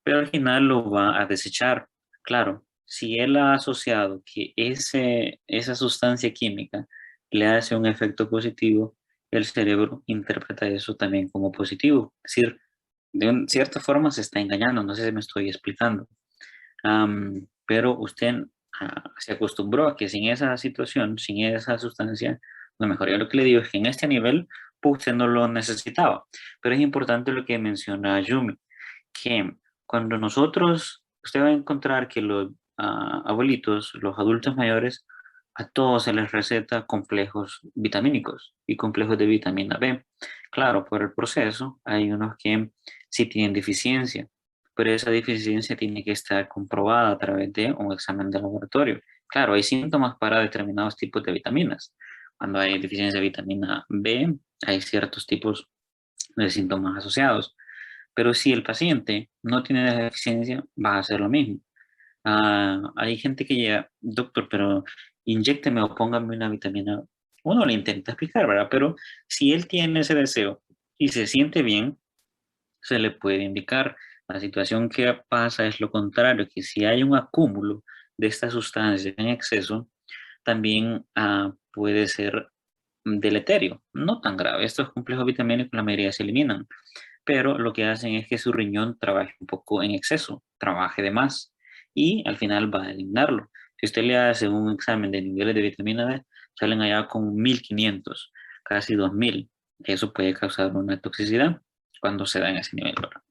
Pero al final lo va a desechar. Claro, si él ha asociado que esa sustancia química le hace un efecto positivo, el cerebro interpreta eso también como positivo. Es decir, cierta forma se está engañando, no sé si me estoy explicando. Pero usted se acostumbró a que sin esa situación, sin esa sustancia, lo mejor. Yo lo que le digo es que en este nivel, pues usted no lo necesitaba. Pero es importante lo que menciona Yumi, que cuando usted va a encontrar que los abuelitos, los adultos mayores, a todos se les receta complejos vitamínicos y complejos de vitamina B. Claro, por el proceso hay unos que sí tienen deficiencia, pero esa deficiencia tiene que estar comprobada a través de un examen de laboratorio. Claro, hay síntomas para determinados tipos de vitaminas. Cuando hay deficiencia de vitamina B, hay ciertos tipos de síntomas asociados. Pero si el paciente no tiene deficiencia, va a hacer lo mismo. Hay gente que llega, doctor, pero inyécteme o póngame una vitamina. Uno le intenta explicar, ¿verdad? Pero si él tiene ese deseo y se siente bien, se le puede indicar. La situación que pasa es lo contrario, que si hay un acúmulo de esta sustancia en exceso, también puede ser deleterio, no tan grave. Estos complejos vitamínicos la mayoría se eliminan, pero lo que hacen es que su riñón trabaje un poco en exceso, trabaje de más y al final va a eliminarlo. Si usted le hace un examen de niveles de vitamina D, salen allá con 1500, casi 2000. Eso puede causar una toxicidad cuando se da en ese nivel, ¿verdad?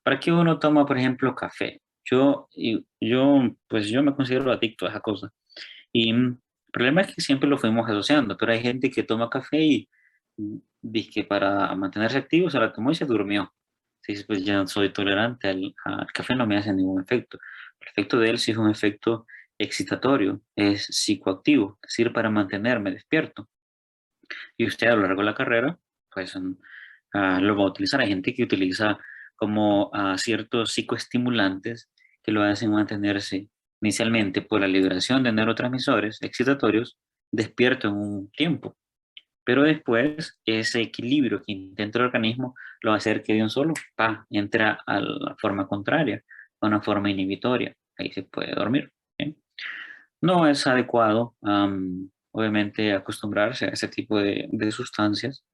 ¿Para qué uno toma, por ejemplo, café? Pues yo me considero adicto a esa cosa. Y el problema es que siempre lo fuimos asociando, pero hay gente que toma café y dice que para mantenerse activo se la tomó y se durmió. Sí, pues ya no soy tolerante al café, no me hace ningún efecto. El efecto de él sí es un efecto excitatorio, es psicoactivo, es decir, para mantenerme despierto. Y usted a lo largo de la carrera, pues lo va a utilizar. Hay gente que utiliza como ciertos psicoestimulantes que lo hacen mantenerse inicialmente por la liberación de neurotransmisores excitatorios despierto en un tiempo. Pero después ese equilibrio que intenta el organismo lo va a hacer que de un solo, entra a la forma contraria, a una forma inhibitoria. Ahí se puede dormir. ¿Bien? No es adecuado, obviamente, acostumbrarse a ese tipo de sustancias.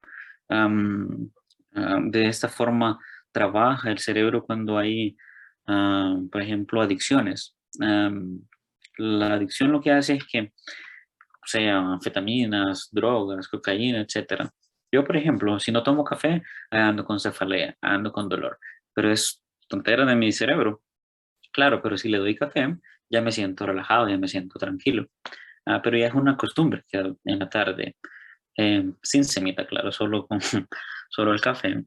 De esta forma trabaja el cerebro cuando hay, por ejemplo, adicciones. La adicción lo que hace es que sean anfetaminas, drogas, cocaína, etcétera. Yo, por ejemplo, si no tomo café, ando con cefalea, ando con dolor, pero es tontera de mi cerebro. Claro, pero si le doy café, ya me siento relajado, ya me siento tranquilo. Pero ya es una costumbre que en la tarde, sin semita, claro, solo con solo el café.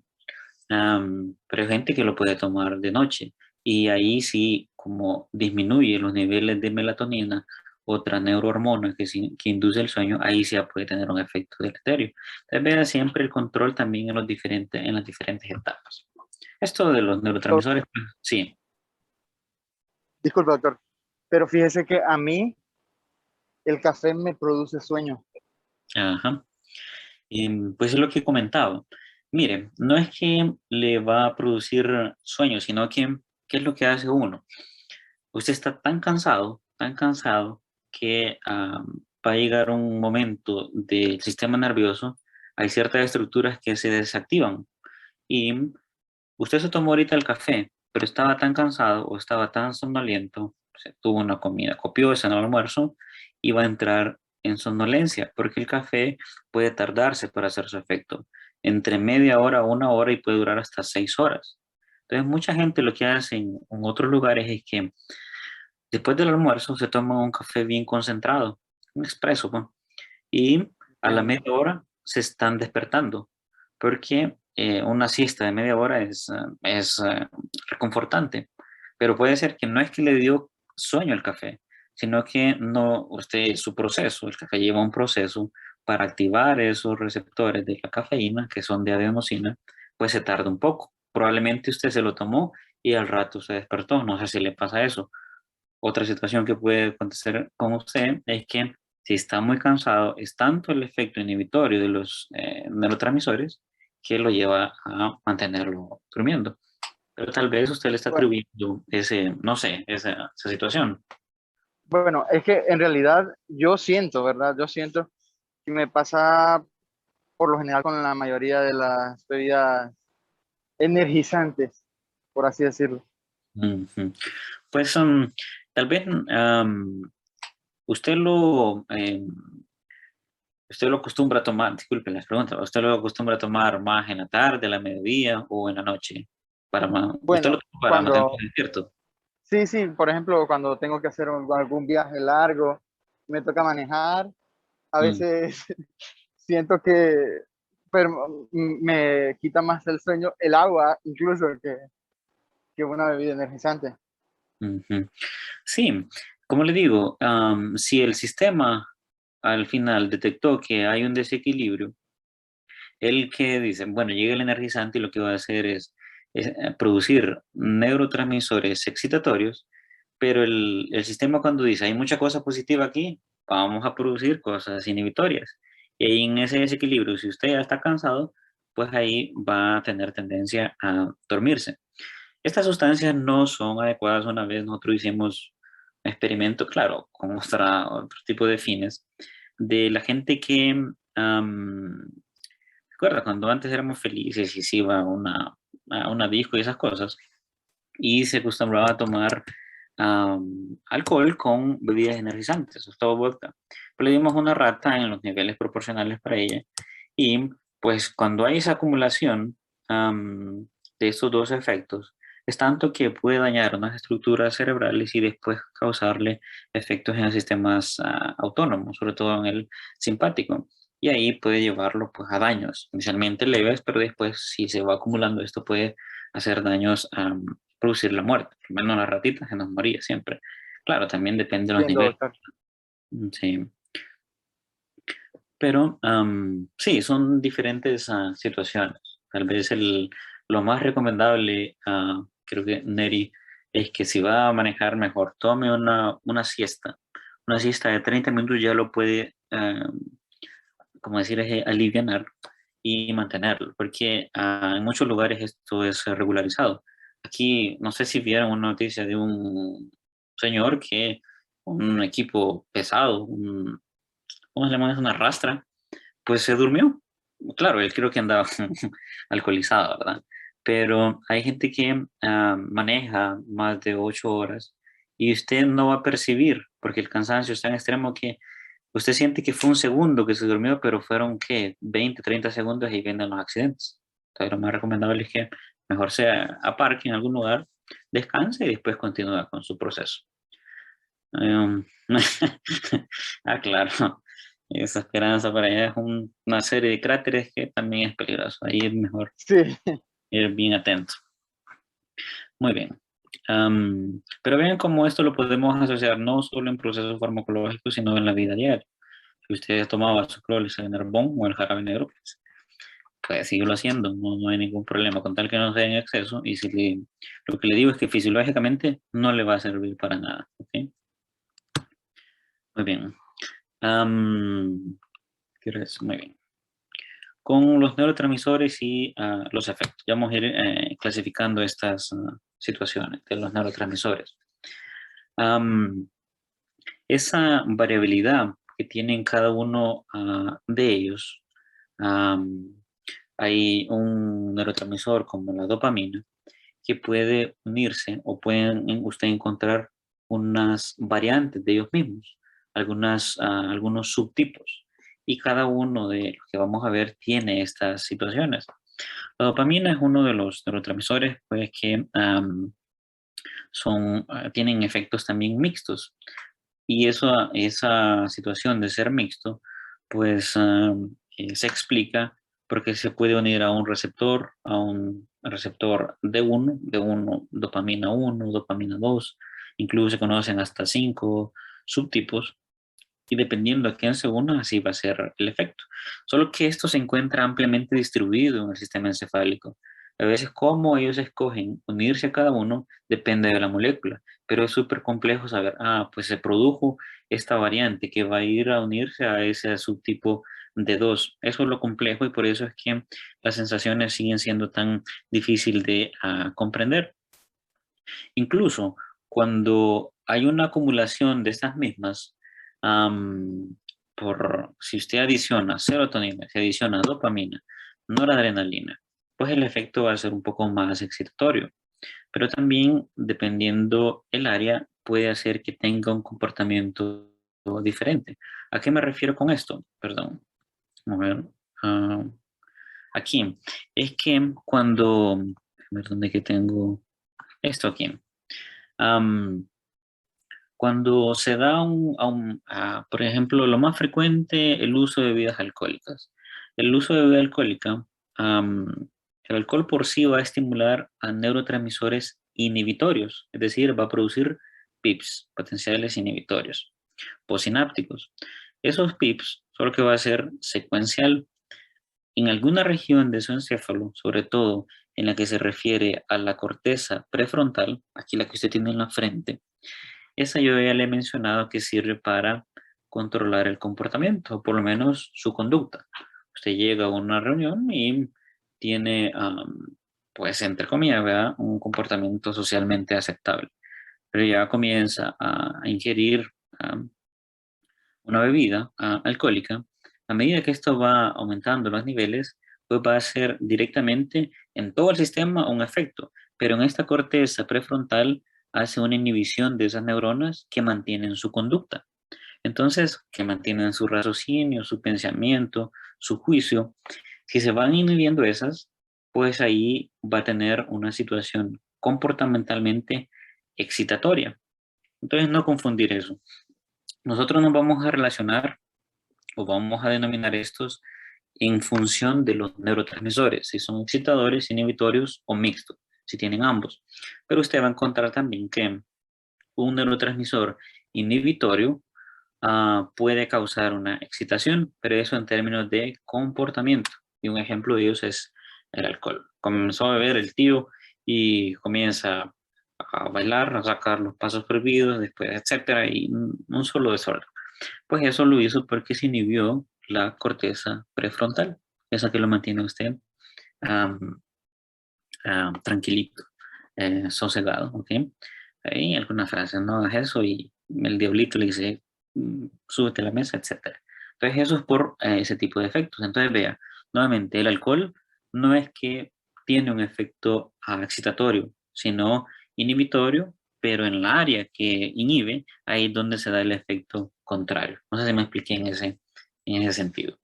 Pero hay gente que lo puede tomar de noche y ahí sí, como disminuye los niveles de melatonina, otra neurohormona que induce el sueño, ahí sí ya puede tener un efecto deleterio. Entonces, vea siempre el control también en las diferentes etapas. Esto de los neurotransmisores, pues, sí. Disculpe, doctor, pero fíjese que a mí el café me produce sueño. Ajá. Pues es lo que he comentado. Mire, no es que le va a producir sueño, sino que, ¿qué es lo que hace uno? Usted está tan cansado, que va a llegar un momento del sistema nervioso, hay ciertas estructuras que se desactivan. Y usted se tomó ahorita el café, pero estaba tan cansado o estaba tan somnoliento, se tuvo una comida copiosa en el almuerzo y va a entrar en somnolencia, porque el café puede tardarse para hacer su efecto, entre media hora a una hora y puede durar hasta 6 horas. Entonces, mucha gente lo que hace en otros lugares es que después del almuerzo se toma un café bien concentrado, un expreso, pues, y a la Entiendo. media hora se están despertando, porque una siesta de media hora es reconfortante, pero puede ser que no es que le dio sueño el café, sino que no, su proceso, el café lleva un proceso para activar esos receptores de la cafeína, que son de adenosina, pues se tarda un poco. Probablemente usted se lo tomó y al rato se despertó, no sé si le pasa eso. Otra situación que puede acontecer con usted es que si está muy cansado, es tanto el efecto inhibitorio de los neurotransmisores que lo lleva a mantenerlo durmiendo. Pero tal vez usted le está Bueno, atribuyendo no sé, esa situación. bueno, es que en realidad yo siento, ¿verdad? Yo siento que me pasa por lo general con la mayoría de las bebidas energizantes, por así decirlo. Ujú. Pues tal vez usted usted lo acostumbra a tomar, disculpe las preguntas, ¿usted lo acostumbra a tomar más en la tarde, a la mediodía o en la noche? Usted lo Bueno, toma para mantenerse cuando, despierto. sí, sí, por ejemplo, cuando tengo que hacer algún viaje largo, me toca manejar, a Mm, veces siento que me quita más el sueño el agua, incluso que una bebida energizante. ujú. Sí, como le digo, si el sistema al final detectó que hay un desequilibrio, el que dice, bueno, llega el energizante y lo que va a hacer es producir neurotransmisores excitatorios, pero el sistema cuando dice, hay mucha cosa positiva aquí, vamos a producir cosas inhibitorias. Y ahí en ese desequilibrio, si usted ya está cansado, pues ahí va a tener tendencia a dormirse. Estas sustancias no son adecuadas. Una vez nosotros hicimos un experimento, claro, con otro tipo de fines, de la gente que, recuerda, cuando antes éramos felices y se iba a una disco y esas cosas, y se acostumbraba a tomar alcohol con bebidas energizantes, hasta vodka. Pues le dimos una rata en los niveles proporcionales para ella, y pues cuando hay esa acumulación de estos dos efectos, es tanto que puede dañar unas estructuras cerebrales y después causarle efectos en los sistemas autónomos, sobre todo en el simpático. Y ahí puede llevarlo pues, a daños, inicialmente leves, pero después si se va acumulando esto puede hacer daños, producir la muerte. Al menos las ratitas se nos moría siempre. Claro, también depende de los Entiendo, niveles. doctor. Sí. Pero sí, son diferentes situaciones. Tal vez lo más recomendable, creo que Neri, es que si va a manejar mejor, tome una siesta. Una siesta de 30 minutos ya lo puede, como decir, alivianar y mantenerlo, porque en muchos lugares esto es regularizado. Aquí, no sé si vieron una noticia de un señor que un equipo pesado, ¿cómo se llama? Es una rastra, pues se durmió. Claro, él creo que andaba alcoholizado, ¿verdad? Pero hay gente que maneja más de 8 horas y usted no va a percibir, porque el cansancio es tan extremo que usted siente que fue un segundo que se durmió, pero fueron, ¿qué? 20, 30 segundos y vienen los accidentes. Entonces, lo más recomendable es que mejor sea aparque en algún lugar, descanse y después continúe con su proceso. Um, claro. Esa esperanza para allá es una serie de cráteres que también es peligroso. Ahí es mejor Sí, ir bien atento. Muy bien. Pero vean cómo esto lo podemos asociar no solo en procesos farmacológicos, sino en la vida diaria. Si usted tomaba su clólisis de Narbón o el jarabe negro, pues puede seguirlo haciendo, no hay ningún problema, con tal que no sea en exceso. Y lo que le digo es que fisiológicamente no le va a servir para nada. ¿Ok? Muy bien. ¿Qué hora es? Muy bien. Con los neurotransmisores y los efectos. Ya vamos a ir clasificando estas situaciones de los neurotransmisores. Esa variabilidad que tienen cada uno de ellos, hay un neurotransmisor como la dopamina que puede unirse o pueden usted encontrar unas variantes de ellos mismos, algunos subtipos. Y cada uno de los que vamos a ver tiene estas situaciones. La dopamina es uno de los neurotransmisores pues, que tienen efectos también mixtos. Y esa situación de ser mixto, pues se explica porque se puede unir a un receptor D1, dopamina 1, dopamina 2, incluso se conocen hasta 5 subtipos, y dependiendo a quién se una, así va a ser el efecto. Solo que esto se encuentra ampliamente distribuido en el sistema encefálico. A veces cómo ellos escogen unirse a cada uno depende de la molécula, pero es súper complejo saber, pues se produjo esta variante que va a ir a unirse a ese subtipo de 2. Eso es lo complejo y por eso es que las sensaciones siguen siendo tan difícil de comprender. Incluso cuando hay una acumulación de estas mismas, si usted adiciona serotonina, si adiciona dopamina, noradrenalina, pues el efecto va a ser un poco más excitatorio. Pero también, dependiendo el área, puede hacer que tenga un comportamiento diferente. ¿A qué me refiero con esto? Perdón. A ver. ah, Aquí. Es que cuando... A ver, ¿dónde que tengo esto aquí? Cuando se da por ejemplo, lo más frecuente, el uso de bebidas alcohólicas. El uso de bebida alcohólica, el alcohol por sí va a estimular a neurotransmisores inhibitorios, es decir, va a producir PIPs, potenciales inhibitorios, postsinápticos. Esos PIPs solo que va a ser secuencial. En alguna región de su encéfalo, sobre todo en la que se refiere a la corteza prefrontal, aquí la que usted tiene en la frente, esa yo ya le he mencionado que sirve para controlar el comportamiento, o por lo menos su conducta. Usted llega a una reunión y tiene, pues, entre comillas, ¿verdad?, un comportamiento socialmente aceptable. Pero ya comienza a ingerir una bebida alcohólica, a medida que esto va aumentando los niveles, pues va a ser directamente en todo el sistema un efecto, pero en esta corteza prefrontal hace una inhibición de esas neuronas que mantienen su conducta. Entonces, que mantienen su raciocinio, su pensamiento, su juicio. Si se van inhibiendo esas, pues ahí va a tener una situación comportamentalmente excitatoria. Entonces, no confundir eso. Nosotros nos vamos a relacionar o vamos a denominar estos en función de los neurotransmisores, si son excitadores, inhibitorios o mixtos, si tienen ambos. Pero usted va a encontrar también que un neurotransmisor inhibitorio puede causar una excitación, pero eso en términos de comportamiento. Y un ejemplo de ellos es el alcohol. Comenzó a beber el tío y comienza a bailar, a sacar los pasos prohibidos, después, etcétera, y un solo desorden. Pues eso lo hizo porque se inhibió la corteza prefrontal, esa que lo mantiene usted tranquilito, sosegado, ¿ok? Hay algunas frases, no hagas eso y el diablito le dice, súbete a la mesa, etcétera. Entonces eso es por ese tipo de efectos. Entonces vea, nuevamente, el alcohol no es que tiene un efecto excitatorio, sino inhibitorio, pero en la área que inhibe, ahí es donde se da el efecto contrario. No sé si me expliqué en ese sentido.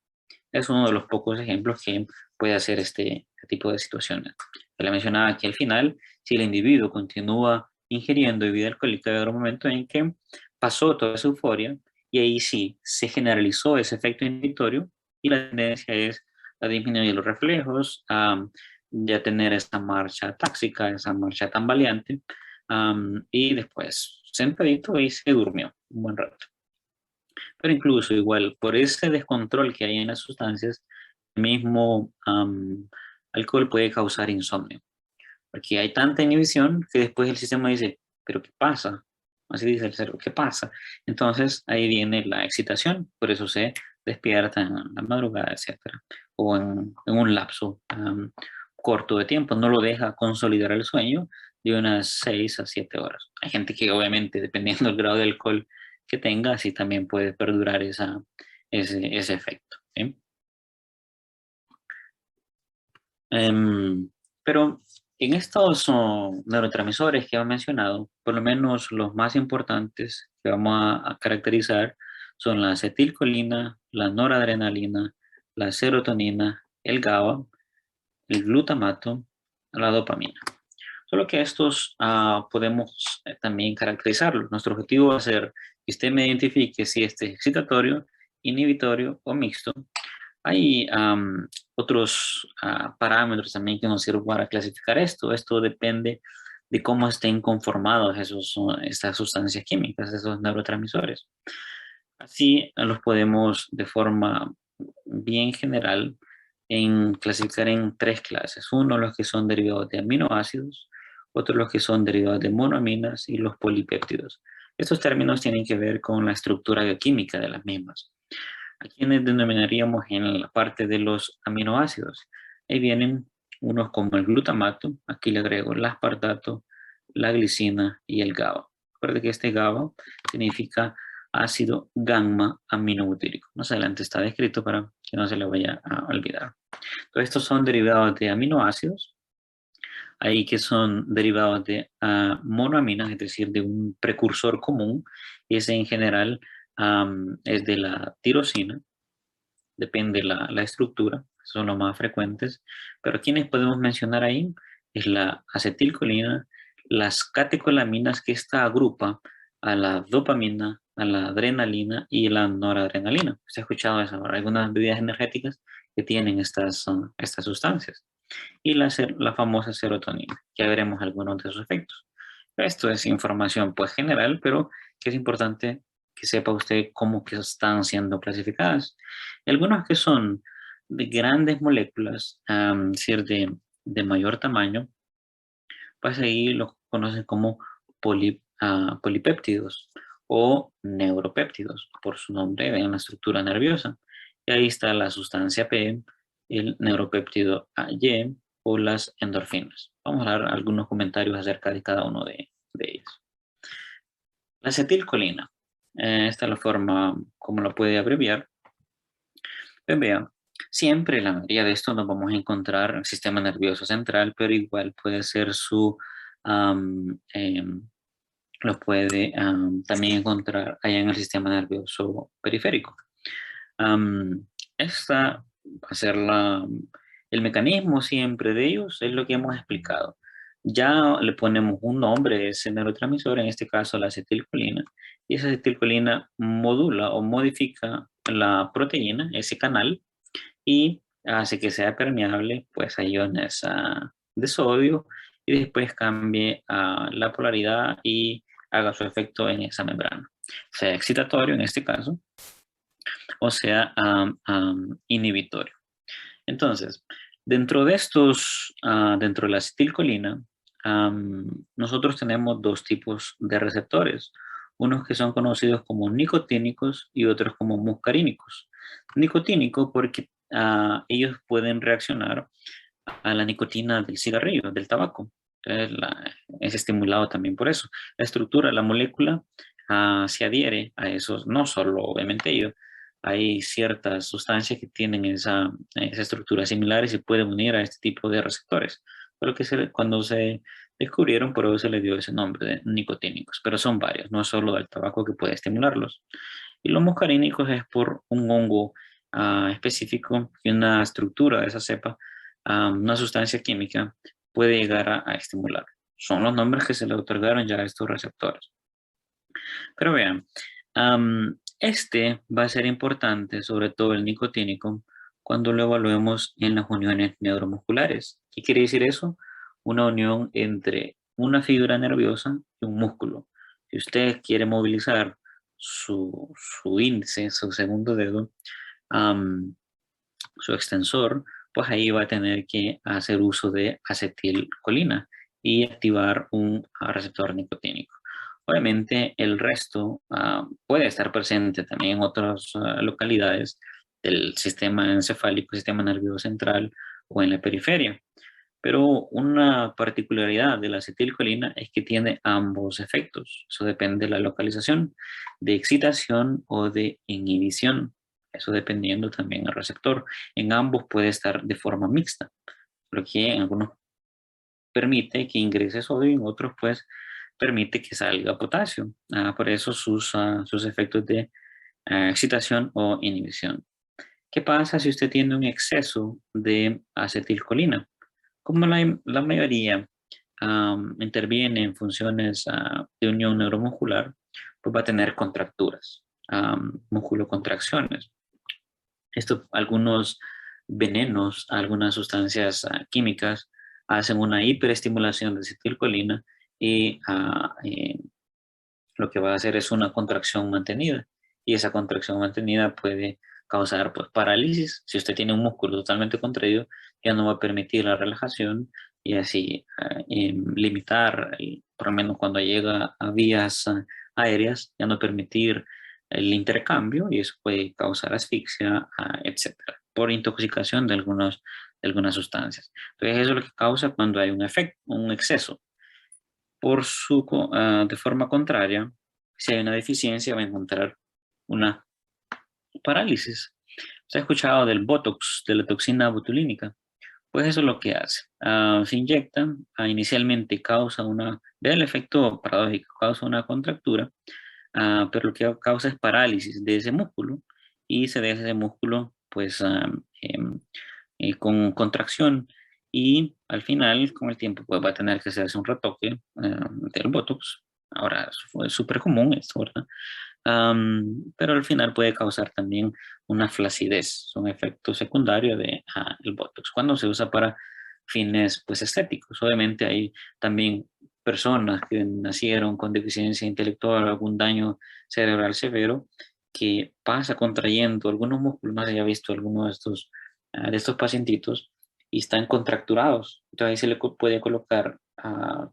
Es uno de los pocos ejemplos que puede hacer este tipo de situaciones. Se le mencionaba aquí al final, si el individuo continúa ingiriendo bebida alcohólica, va a haber un momento en que pasó toda esa euforia y ahí sí se generalizó ese efecto inhibitorio y la tendencia es a disminuir los reflejos, a ya tener esa marcha táxica, esa marcha tambaleante, y después sentadito y se durmió un buen rato. Pero incluso igual, por ese descontrol que hay en las sustancias, el mismo alcohol puede causar insomnio. Porque hay tanta inhibición que después el sistema dice, ¿pero qué pasa? Así dice el cerebro, ¿qué pasa? Entonces ahí viene la excitación, por eso se despierta en la madrugada, etcétera, o en un lapso corto de tiempo, no lo deja consolidar el sueño de unas 6 a 7 horas. Hay gente que obviamente, dependiendo del grado de alcohol que tenga, así también puede perdurar ese efecto. ¿Sí? Pero en estos neurotransmisores que he mencionado, por lo menos los más importantes que vamos a caracterizar son la acetilcolina, la noradrenalina, la serotonina, el GABA, el glutamato, la dopamina. Solo que estos podemos también caracterizarlos. Nuestro objetivo va a ser que usted me identifique si este es excitatorio, inhibitorio o mixto. Hay otros parámetros también que nos sirven para clasificar esto. Esto depende de cómo estén conformados estas sustancias químicas, esos neurotransmisores. Así los podemos de forma bien general clasificar en 3 clases. Uno, los que son derivados de aminoácidos, otro, los que son derivados de monoaminas y los polipéptidos. Estos términos tienen que ver con la estructura bioquímica de las mismas. ¿A quienes denominaríamos en la parte de los aminoácidos? Ahí vienen unos como el glutamato, aquí le agrego el aspartato, la glicina y el GABA. Recuerde que este GABA significa ácido gamma aminobutírico. Más adelante está descrito para que no se le vaya a olvidar. Entonces, estos son derivados de aminoácidos, ahí que son derivados de monoaminas, es decir, de un precursor común, y ese en general es de la tirosina, depende la estructura, son los más frecuentes, pero quienes podemos mencionar ahí es la acetilcolina, las catecolaminas que esta agrupa a la dopamina, a la adrenalina y la noradrenalina. ¿Se ha escuchado eso? Algunas bebidas energéticas que tienen estas sustancias. Y la famosa serotonina. Ya veremos algunos de sus efectos. Esto es información pues general, pero que es importante que sepa usted cómo que están siendo clasificadas. Y algunas que son de grandes moléculas, es decir, de mayor tamaño, pues ahí los conocen como polipéptidos o neuropéptidos, por su nombre, ven la estructura nerviosa. Y ahí está la sustancia P, el neuropéptido Y o las endorfinas. Vamos a dar algunos comentarios acerca de cada uno de ellos. La acetilcolina, esta es la forma como la puede abreviar. Pues vean, siempre la mayoría de esto nos vamos a encontrar en el sistema nervioso central, pero igual puede ser lo puede también encontrar allá en el sistema nervioso periférico. Esta va a ser el mecanismo siempre de ellos, es lo que hemos explicado. Ya le ponemos un nombre a ese neurotransmisor, en este caso la acetilcolina, y esa acetilcolina modula o modifica la proteína, ese canal, y hace que sea permeable pues, a iones de sodio y después cambie la polaridad y haga su efecto en esa membrana. Sea excitatorio en este caso, o sea inhibitorio. Entonces, dentro de estos, dentro de la acetilcolina, nosotros tenemos dos tipos de receptores, unos que son conocidos como nicotínicos y otros como muscarínicos. Nicotínico porque ellos pueden reaccionar a la nicotina del cigarrillo, del tabaco. Es estimulado también por eso. La estructura, la molécula se adhiere a esos, no solo obviamente ellos, hay ciertas sustancias que tienen esa estructura similar y se pueden unir a este tipo de receptores. Pero que cuando se descubrieron, por eso se le dio ese nombre de nicotínicos. Pero son varios, no es solo del tabaco que puede estimularlos. Y los muscarínicos es por un hongo específico y una estructura de esa cepa, una sustancia química, puede llegar a estimular. Son los nombres que se le otorgaron ya a estos receptores. Pero vean, este va a ser importante, sobre todo el nicotínico, cuando lo evaluemos en las uniones neuromusculares. ¿Qué quiere decir eso? Una unión entre una fibra nerviosa y un músculo. Si usted quiere movilizar su índice, su segundo dedo, su extensor, pues ahí va a tener que hacer uso de acetilcolina y activar un receptor nicotínico. Obviamente el resto puede estar presente también en otras localidades del sistema encefálico, sistema nervioso central o en la periferia. Pero una particularidad de la acetilcolina es que tiene ambos efectos. Eso depende de la localización, de excitación o de inhibición. Eso dependiendo también del receptor. En ambos puede estar de forma mixta, lo que en algunos permite que ingrese sodio y en otros pues permite que salga potasio. Por eso sus efectos de excitación o inhibición. ¿Qué pasa si usted tiene un exceso de acetilcolina? Como la mayoría interviene en funciones de unión neuromuscular, pues va a tener contracturas, musculocontracciones. Algunos venenos, algunas sustancias químicas hacen una hiperestimulación de acetilcolina y lo que va a hacer es una contracción mantenida. Y esa contracción mantenida puede causar pues, parálisis. Si usted tiene un músculo totalmente contraído, ya no va a permitir la relajación y así limitar, por lo menos cuando llega a vías aéreas, ya no permitir el intercambio y eso puede causar asfixia, etcétera, por intoxicación de algunas sustancias. Entonces eso es lo que causa cuando hay un efecto, un exceso. De forma contraria, si hay una deficiencia, va a encontrar una parálisis. ¿Se ha escuchado del Botox, de la toxina botulínica? Pues eso es lo que hace. Se inyecta, inicialmente vea el efecto paradójico, causa una contractura, pero lo que causa es parálisis de ese músculo y se deja ese músculo pues con contracción y al final con el tiempo pues va a tener que hacerse un retoque del Botox. Ahora es súper común esto, ¿verdad? Pero al final puede causar también una flacidez, son efectos secundarios del Botox cuando se usa para fines pues estéticos. Obviamente hay también personas que nacieron con deficiencia intelectual o algún daño cerebral severo que pasa contrayendo algunos músculos, no sé si ha visto alguno de estos pacientitos y están contracturados. Entonces ahí se le puede colocar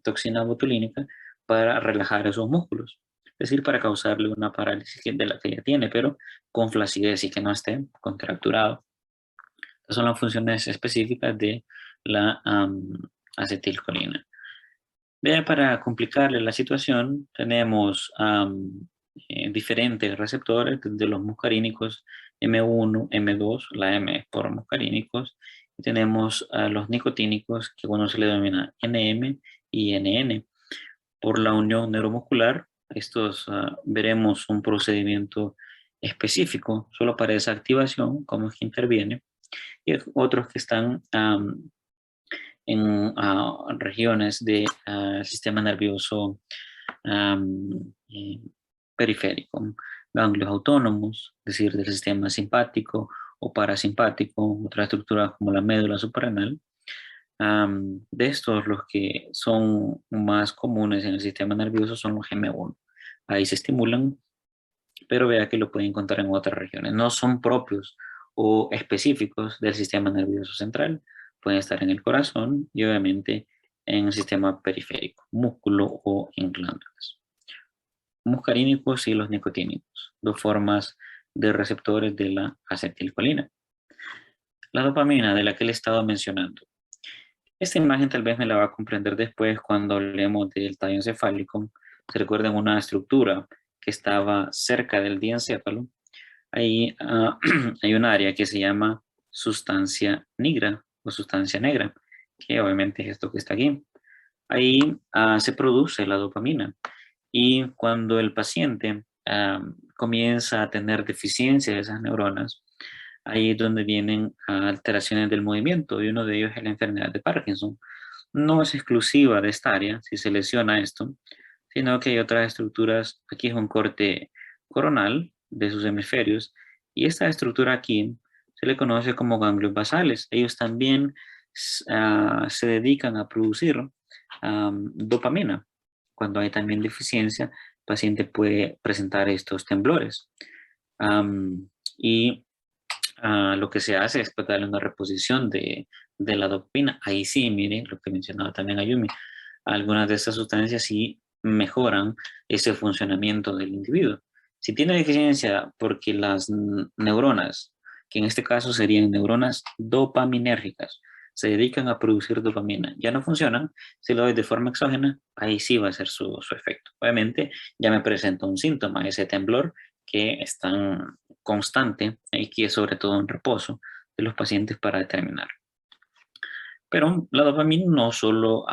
toxina botulínica para relajar esos músculos, es decir, para causarle una parálisis de la que ya tiene, pero con flacidez y que no esté contracturado. Estas son las funciones específicas de la acetilcolina. Para complicarle la situación, tenemos diferentes receptores, desde los muscarínicos M1, M2, la M es por muscarínicos, y tenemos los nicotínicos, que uno se le denomina NM y NN. Por la unión neuromuscular, estos veremos un procedimiento específico solo para esa activación, cómo es que interviene, y otros que están en regiones del sistema nervioso periférico, ganglios autónomos, es decir, del sistema simpático o parasimpático, otras estructuras como la médula suprarrenal. De estos, los que son más comunes en el sistema nervioso son los M1. Ahí se estimulan, pero vea que lo pueden encontrar en otras regiones. No son propios o específicos del sistema nervioso central. Pueden estar en el corazón y obviamente en el sistema periférico, músculo o en glándulas. Muscarínicos y los nicotínicos, dos formas de receptores de la acetilcolina. La dopamina, de la que le he estado mencionando. Esta imagen tal vez me la va a comprender después cuando hablemos del tallo encefálico. Se recuerdan una estructura que estaba cerca del diencéfalo. Ahí hay un área que se llama sustancia nigra o sustancia negra, que obviamente es esto que está aquí. Ahí se produce la dopamina y cuando el paciente comienza a tener deficiencia de esas neuronas, ahí es donde vienen alteraciones del movimiento y uno de ellos es la enfermedad de Parkinson. No es exclusiva de esta área si se lesiona esto, sino que hay otras estructuras. Aquí es un corte coronal de sus hemisferios y esta estructura aquí se le conoce como ganglios basales. Ellos también se dedican a producir dopamina. Cuando hay también deficiencia, el paciente puede presentar estos temblores. Lo que se hace es darle una reposición de la dopamina. Ahí sí, miren, lo que mencionaba también Ayumi, algunas de estas sustancias sí mejoran ese funcionamiento del individuo. Si tiene deficiencia porque las neuronas, que en este caso serían neuronas dopaminérgicas, se dedican a producir dopamina, ya no funcionan, si lo doy de forma exógena, ahí sí va a ser su efecto. Obviamente ya me presenta un síntoma, ese temblor que es tan constante y que es sobre todo en reposo de los pacientes para determinar. Pero la dopamina no solo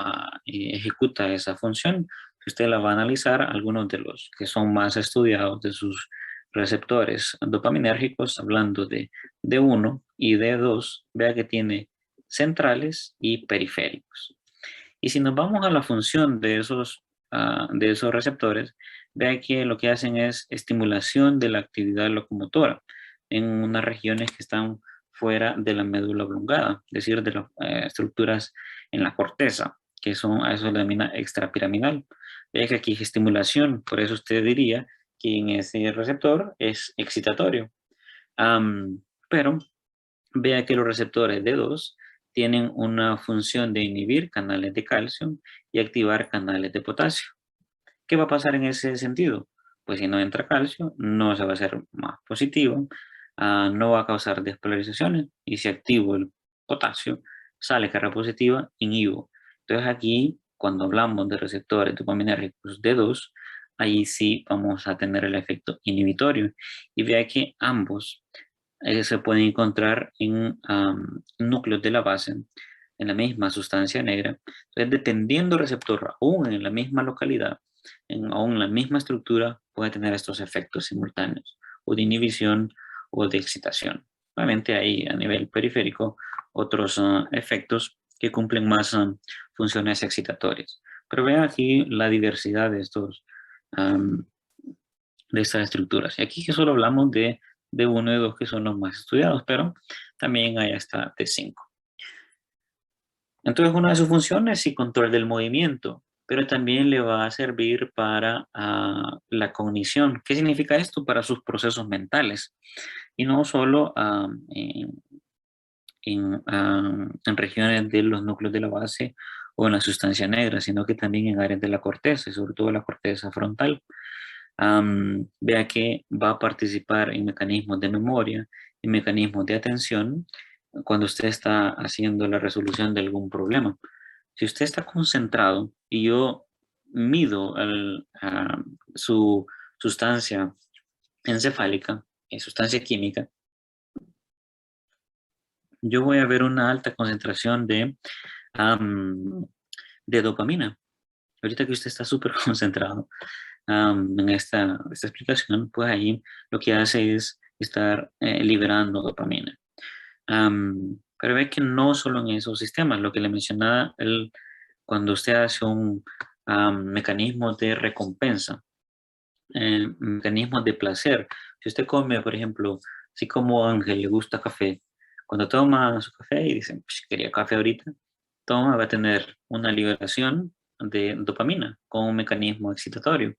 ejecuta esa función. Si usted la va a analizar, algunos de los que son más estudiados de sus receptores dopaminérgicos, hablando de D1 y D2, vea que tiene centrales y periféricos. Y si nos vamos a la función de esos receptores, vea que lo que hacen es estimulación de la actividad locomotora en unas regiones que están fuera de la médula oblongada, es decir, de las estructuras en la corteza, que son, a eso se le denomina extrapiramidal. Vea que aquí es estimulación, por eso usted diría que en ese receptor es excitatorio. Pero vea que los receptores D2 tienen una función de inhibir canales de calcio y activar canales de potasio. ¿Qué va a pasar en ese sentido? Pues si no entra calcio, no se va a hacer más positivo, no va a causar despolarizaciones, y si activo el potasio, sale carga positiva, inhibo. Entonces aquí, cuando hablamos de receptores dopaminérgicos D2, ahí sí vamos a tener el efecto inhibitorio. Y vea que ambos se pueden encontrar en núcleos de la base, en la misma sustancia negra. Entonces, dependiendo del receptor, aún en la misma localidad, aún en la misma estructura, puede tener estos efectos simultáneos, o de inhibición o de excitación. Obviamente hay a nivel periférico otros efectos que cumplen más funciones excitatorias. Pero vean aquí la diversidad de estas estructuras. Y aquí que solo hablamos de D1 y D2, que son los más estudiados, pero también hay hasta D5. Entonces, una de sus funciones es el control del movimiento, pero también le va a servir para la cognición. ¿Qué significa esto? Para sus procesos mentales. Y no solo en regiones de los núcleos de la base o en la sustancia negra, sino que también en áreas de la corteza, y sobre todo la corteza frontal. Vea que va a participar en mecanismos de memoria, en mecanismos de atención cuando usted está haciendo la resolución de algún problema. Si usted está concentrado y yo mido su sustancia encefálica, sustancia química, yo voy a ver una alta concentración de dopamina. Ahorita que usted está súper concentrado en esta explicación, pues ahí lo que hace es estar liberando dopamina. Pero ve que no solo en esos sistemas, lo que le mencionaba, cuando usted hace un mecanismo de recompensa, mecanismo de placer. Si usted come, por ejemplo, si como Ángel le gusta café, cuando toma su café y dicen, pues, quería café ahorita, toma, va a tener una liberación de dopamina con un mecanismo excitatorio.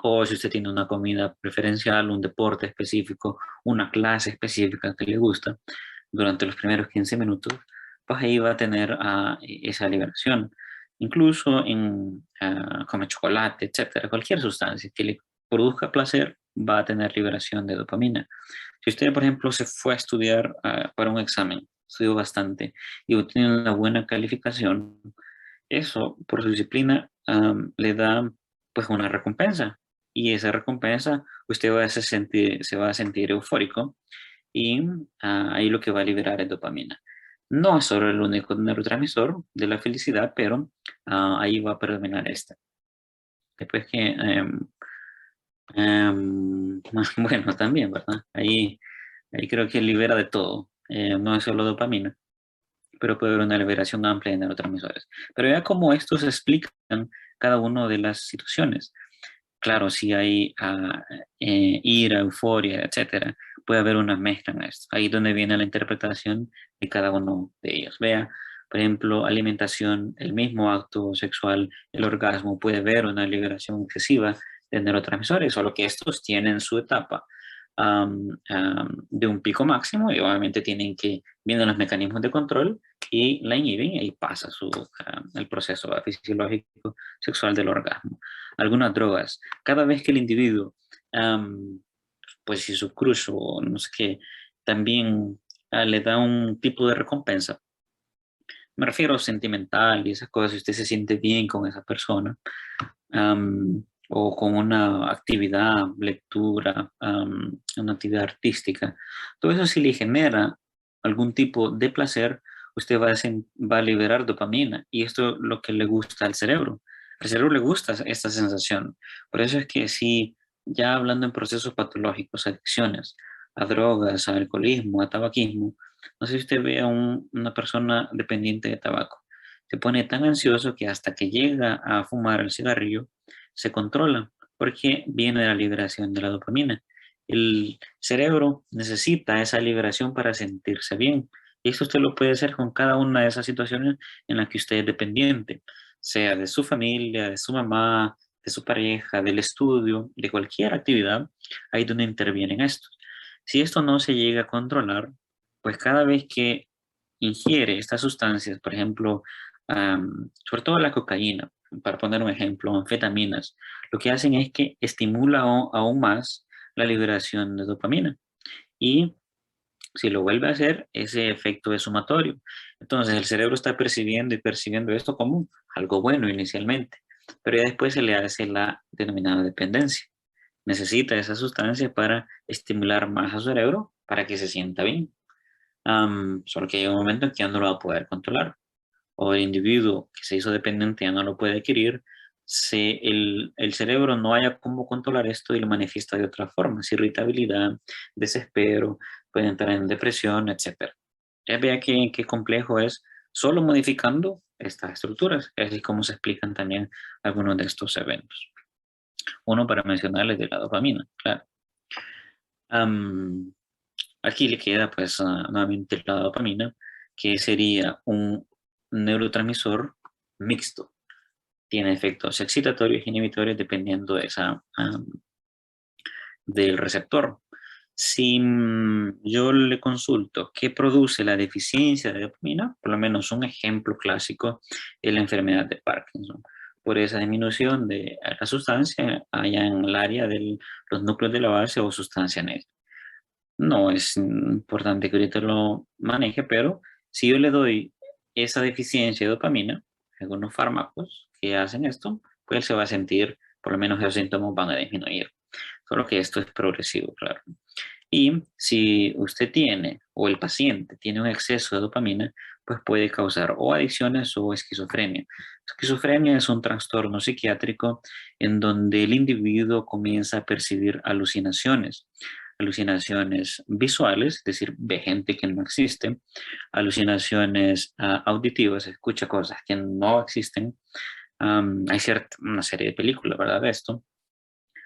O si usted tiene una comida preferencial, un deporte específico, una clase específica que le gusta, durante los primeros 15 minutos, pues ahí va a tener esa liberación. Incluso come chocolate, etcétera, cualquier sustancia que le produzca placer va a tener liberación de dopamina. Si usted, por ejemplo, se fue a estudiar para un examen, estudió bastante y obtiene una buena calificación, eso por su disciplina le da pues una recompensa, y esa recompensa usted se va a sentir eufórico, y ahí lo que va a liberar es dopamina. No es solo el único neurotransmisor de la felicidad, pero ahí va a predominar esta. Después que, bueno, también, ¿verdad? Ahí creo que libera de todo. No es solo dopamina, pero puede haber una liberación amplia de neurotransmisores. Pero ya como estos explican cada una de las situaciones. Claro, si hay ira, euforia, etcétera, puede haber una mezcla en esto. Ahí es donde viene la interpretación de cada uno de ellos. Vea, por ejemplo, alimentación, el mismo acto sexual, el orgasmo, puede haber una liberación excesiva de neurotransmisores, solo que estos tienen su etapa de un pico máximo, y obviamente vienen los mecanismos de control y la inhiben, y ahí pasa el proceso fisiológico sexual del orgasmo. Algunas drogas, cada vez que el individuo, pues si su crush o no sé qué, también le da un tipo de recompensa, me refiero sentimental y esas cosas, si usted se siente bien con esa persona, o con una actividad, lectura, una actividad artística, todo eso, si le genera algún tipo de placer, usted va a liberar dopamina, y esto es lo que le gusta al cerebro. Al cerebro le gusta esta sensación. Por eso es que si ya hablando en procesos patológicos, adicciones, a drogas, a alcoholismo, a tabaquismo, no sé si usted ve a una persona dependiente de tabaco, se pone tan ansioso que hasta que llega a fumar el cigarrillo, se controla, porque viene de la liberación de la dopamina. El cerebro necesita esa liberación para sentirse bien. Y esto usted lo puede hacer con cada una de esas situaciones en las que usted es dependiente, sea de su familia, de su mamá, de su pareja, del estudio, de cualquier actividad, ahí es donde intervienen estos. Si esto no se llega a controlar, pues cada vez que ingiere estas sustancias, por ejemplo, sobre todo la cocaína, para poner un ejemplo, anfetaminas, lo que hacen es que estimula aún más la liberación de dopamina. Y si lo vuelve a hacer, ese efecto es sumatorio. Entonces el cerebro está percibiendo y percibiendo esto como algo bueno inicialmente, pero ya después se le hace la denominada dependencia. Necesita esa sustancia para estimular más a su cerebro para que se sienta bien. Solo que llega un momento en que ya no lo va a poder controlar, o el individuo que se hizo dependiente ya no lo puede adquirir, el cerebro no haya cómo controlar esto y lo manifiesta de otra forma, irritabilidad, desespero, puede entrar en depresión, etc. Ya vea qué complejo es solo modificando estas estructuras, así como se explican también algunos de estos eventos. Uno, para mencionarles, de la dopamina, claro. Aquí le queda pues nuevamente la dopamina, que sería un neurotransmisor mixto. Tiene efectos excitatorios e inhibitorios dependiendo del receptor. Si yo le consulto qué produce la deficiencia de dopamina, por lo menos un ejemplo clásico es la enfermedad de Parkinson, por esa disminución de la sustancia allá en el área de los núcleos de la base o sustancia negra. no es importante que ahorita lo maneje, pero si yo le doy esa deficiencia de dopamina, algunos fármacos que hacen esto, pues él se va a sentir, por lo menos esos síntomas van a disminuir. Solo que esto es progresivo, claro. Y si usted tiene, o el paciente tiene un exceso de dopamina, pues puede causar o adicciones o esquizofrenia. Esquizofrenia es un trastorno psiquiátrico en donde el individuo comienza a percibir alucinaciones, alucinaciones visuales, es decir, ve gente que no existe, alucinaciones auditivas, escucha cosas que no existen. Hay una serie de películas, ¿verdad? De esto.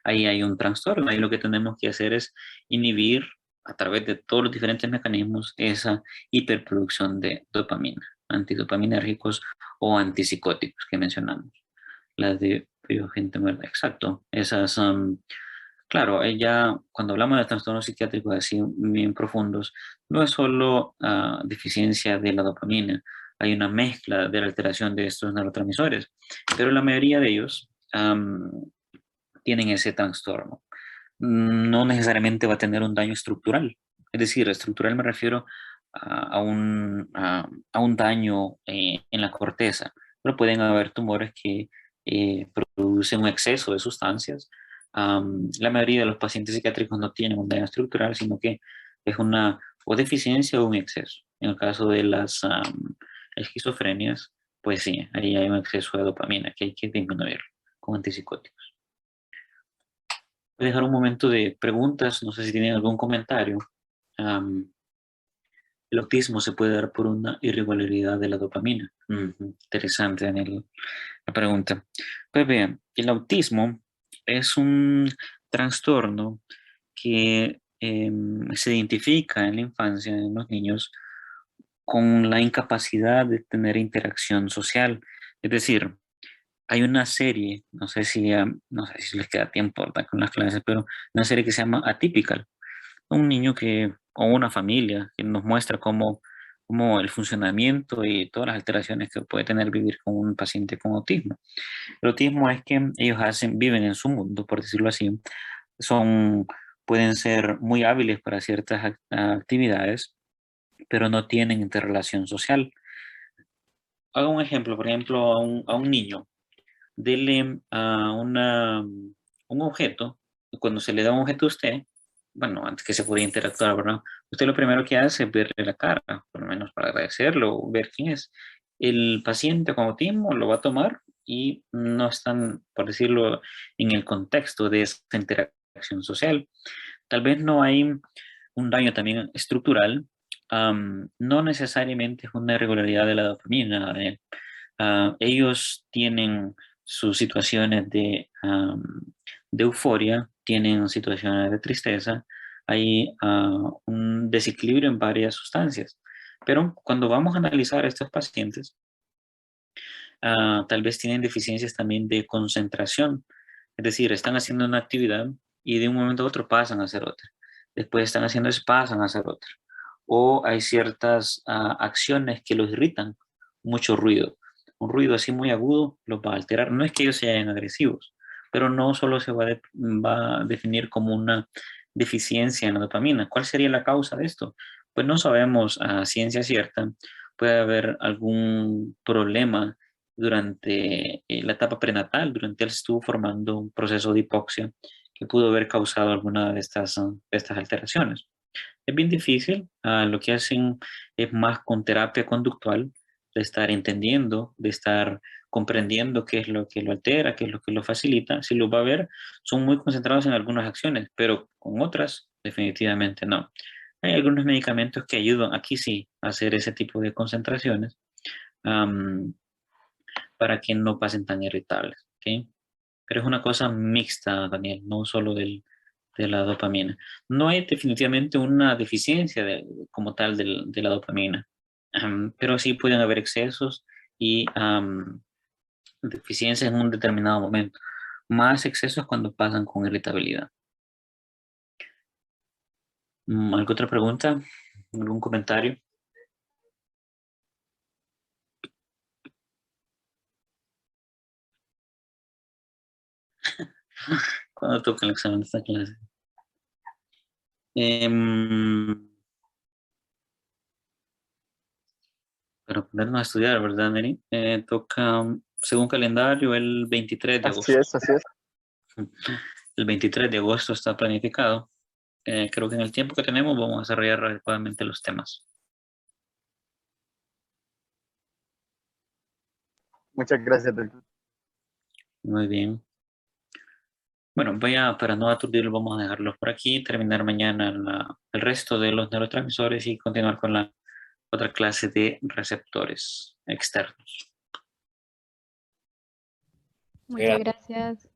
Ahí hay un trastorno. Ahí lo que tenemos que hacer es inhibir a través de todos los diferentes mecanismos esa hiperproducción de dopamina, antidopaminérgicos o antipsicóticos que mencionamos. Las de biogentemer, exacto. Esas, claro, ya cuando hablamos de trastornos psiquiátricos así bien profundos, no es solo deficiencia de la dopamina, hay una mezcla de la alteración de estos neurotransmisores, pero la mayoría de ellos tienen ese trastorno. No necesariamente va a tener un daño estructural. Es decir, estructural me refiero a un daño en la corteza, pero pueden haber tumores que producen un exceso de sustancias. La mayoría de los pacientes psiquiátricos no tienen un daño estructural, sino que es una o deficiencia o un exceso. En el caso de las esquizofrenias, pues sí, ahí hay un exceso de dopamina que hay que disminuir con antipsicóticos. Voy a dejar un momento de preguntas, no sé si tienen algún comentario. Am, el autismo se puede dar por una irregularidad de la dopamina. Interesante, Daniel, la pregunta. Pues bien, el autismo es un trastorno que se identifica en la infancia, en los niños, con la incapacidad de tener interacción social. Es decir, hay una serie, no sé si les queda tiempo, ¿verdad? Con las clases, pero una serie que se llama Atypical, un niño o una familia que nos muestra cómo el funcionamiento y todas las alteraciones que puede tener vivir con un paciente con autismo. El autismo es que ellos viven en su mundo, por decirlo así, son, pueden ser muy hábiles para ciertas actividades, pero no tienen interrelación social. Haga un ejemplo, por ejemplo, a un niño, dele un objeto, y cuando se le da un objeto a usted, bueno, antes que se pueda interactuar, ¿verdad? Usted lo primero que hace es verle la cara, por lo menos para agradecerlo, ver quién es. El paciente con autismo lo va a tomar y no están, por decirlo, en el contexto de esa interacción social. Tal vez no hay un daño también estructural, no necesariamente es una irregularidad de la dopamina. Ellos tienen sus situaciones de euforia, tienen situaciones de tristeza, hay un desequilibrio en varias sustancias. Pero cuando vamos a analizar a estos pacientes, tal vez tienen deficiencias también de concentración, es decir, están haciendo una actividad y de un momento a otro pasan a hacer otra. Después están haciendo eso, pasan a hacer otra. O hay ciertas acciones que los irritan, mucho ruido. Un ruido así muy agudo los va a alterar. No es que ellos sean agresivos, pero no solo va a definir como una deficiencia en la dopamina. ¿Cuál sería la causa de esto? Pues no sabemos a ciencia cierta. Puede haber algún problema durante la etapa prenatal, durante él estuvo formando un proceso de hipoxia que pudo haber causado alguna de estas alteraciones. Es bien difícil, lo que hacen es más con terapia conductual, de estar entendiendo, de estar comprendiendo qué es lo que lo altera, qué es lo que lo facilita. Si lo va a ver, son muy concentrados en algunas acciones, pero con otras definitivamente no. Hay algunos medicamentos que ayudan, aquí sí, a hacer ese tipo de concentraciones. Para que no pasen tan irritables, ¿ok? Pero es una cosa mixta, Daniel, no solo de la dopamina. No hay definitivamente una deficiencia como tal de la dopamina, pero sí pueden haber excesos y deficiencias en un determinado momento. Más excesos cuando pasan con irritabilidad. ¿Alguna otra pregunta? ¿Algún comentario? Cuando toca el examen de esta clase. Para ponernos a estudiar, ¿verdad, Neri? Toca, según calendario, el 23 de Así agosto. es, así es. El 23 de agosto está planificado. Creo que en el tiempo que tenemos vamos a desarrollar adecuadamente los temas. Muchas gracias, doctor. Muy bien. Bueno, para no aturdirlo, vamos a dejarlos por aquí, terminar mañana el resto de los neurotransmisores y continuar con la otra clase de receptores externos. Muchas gracias.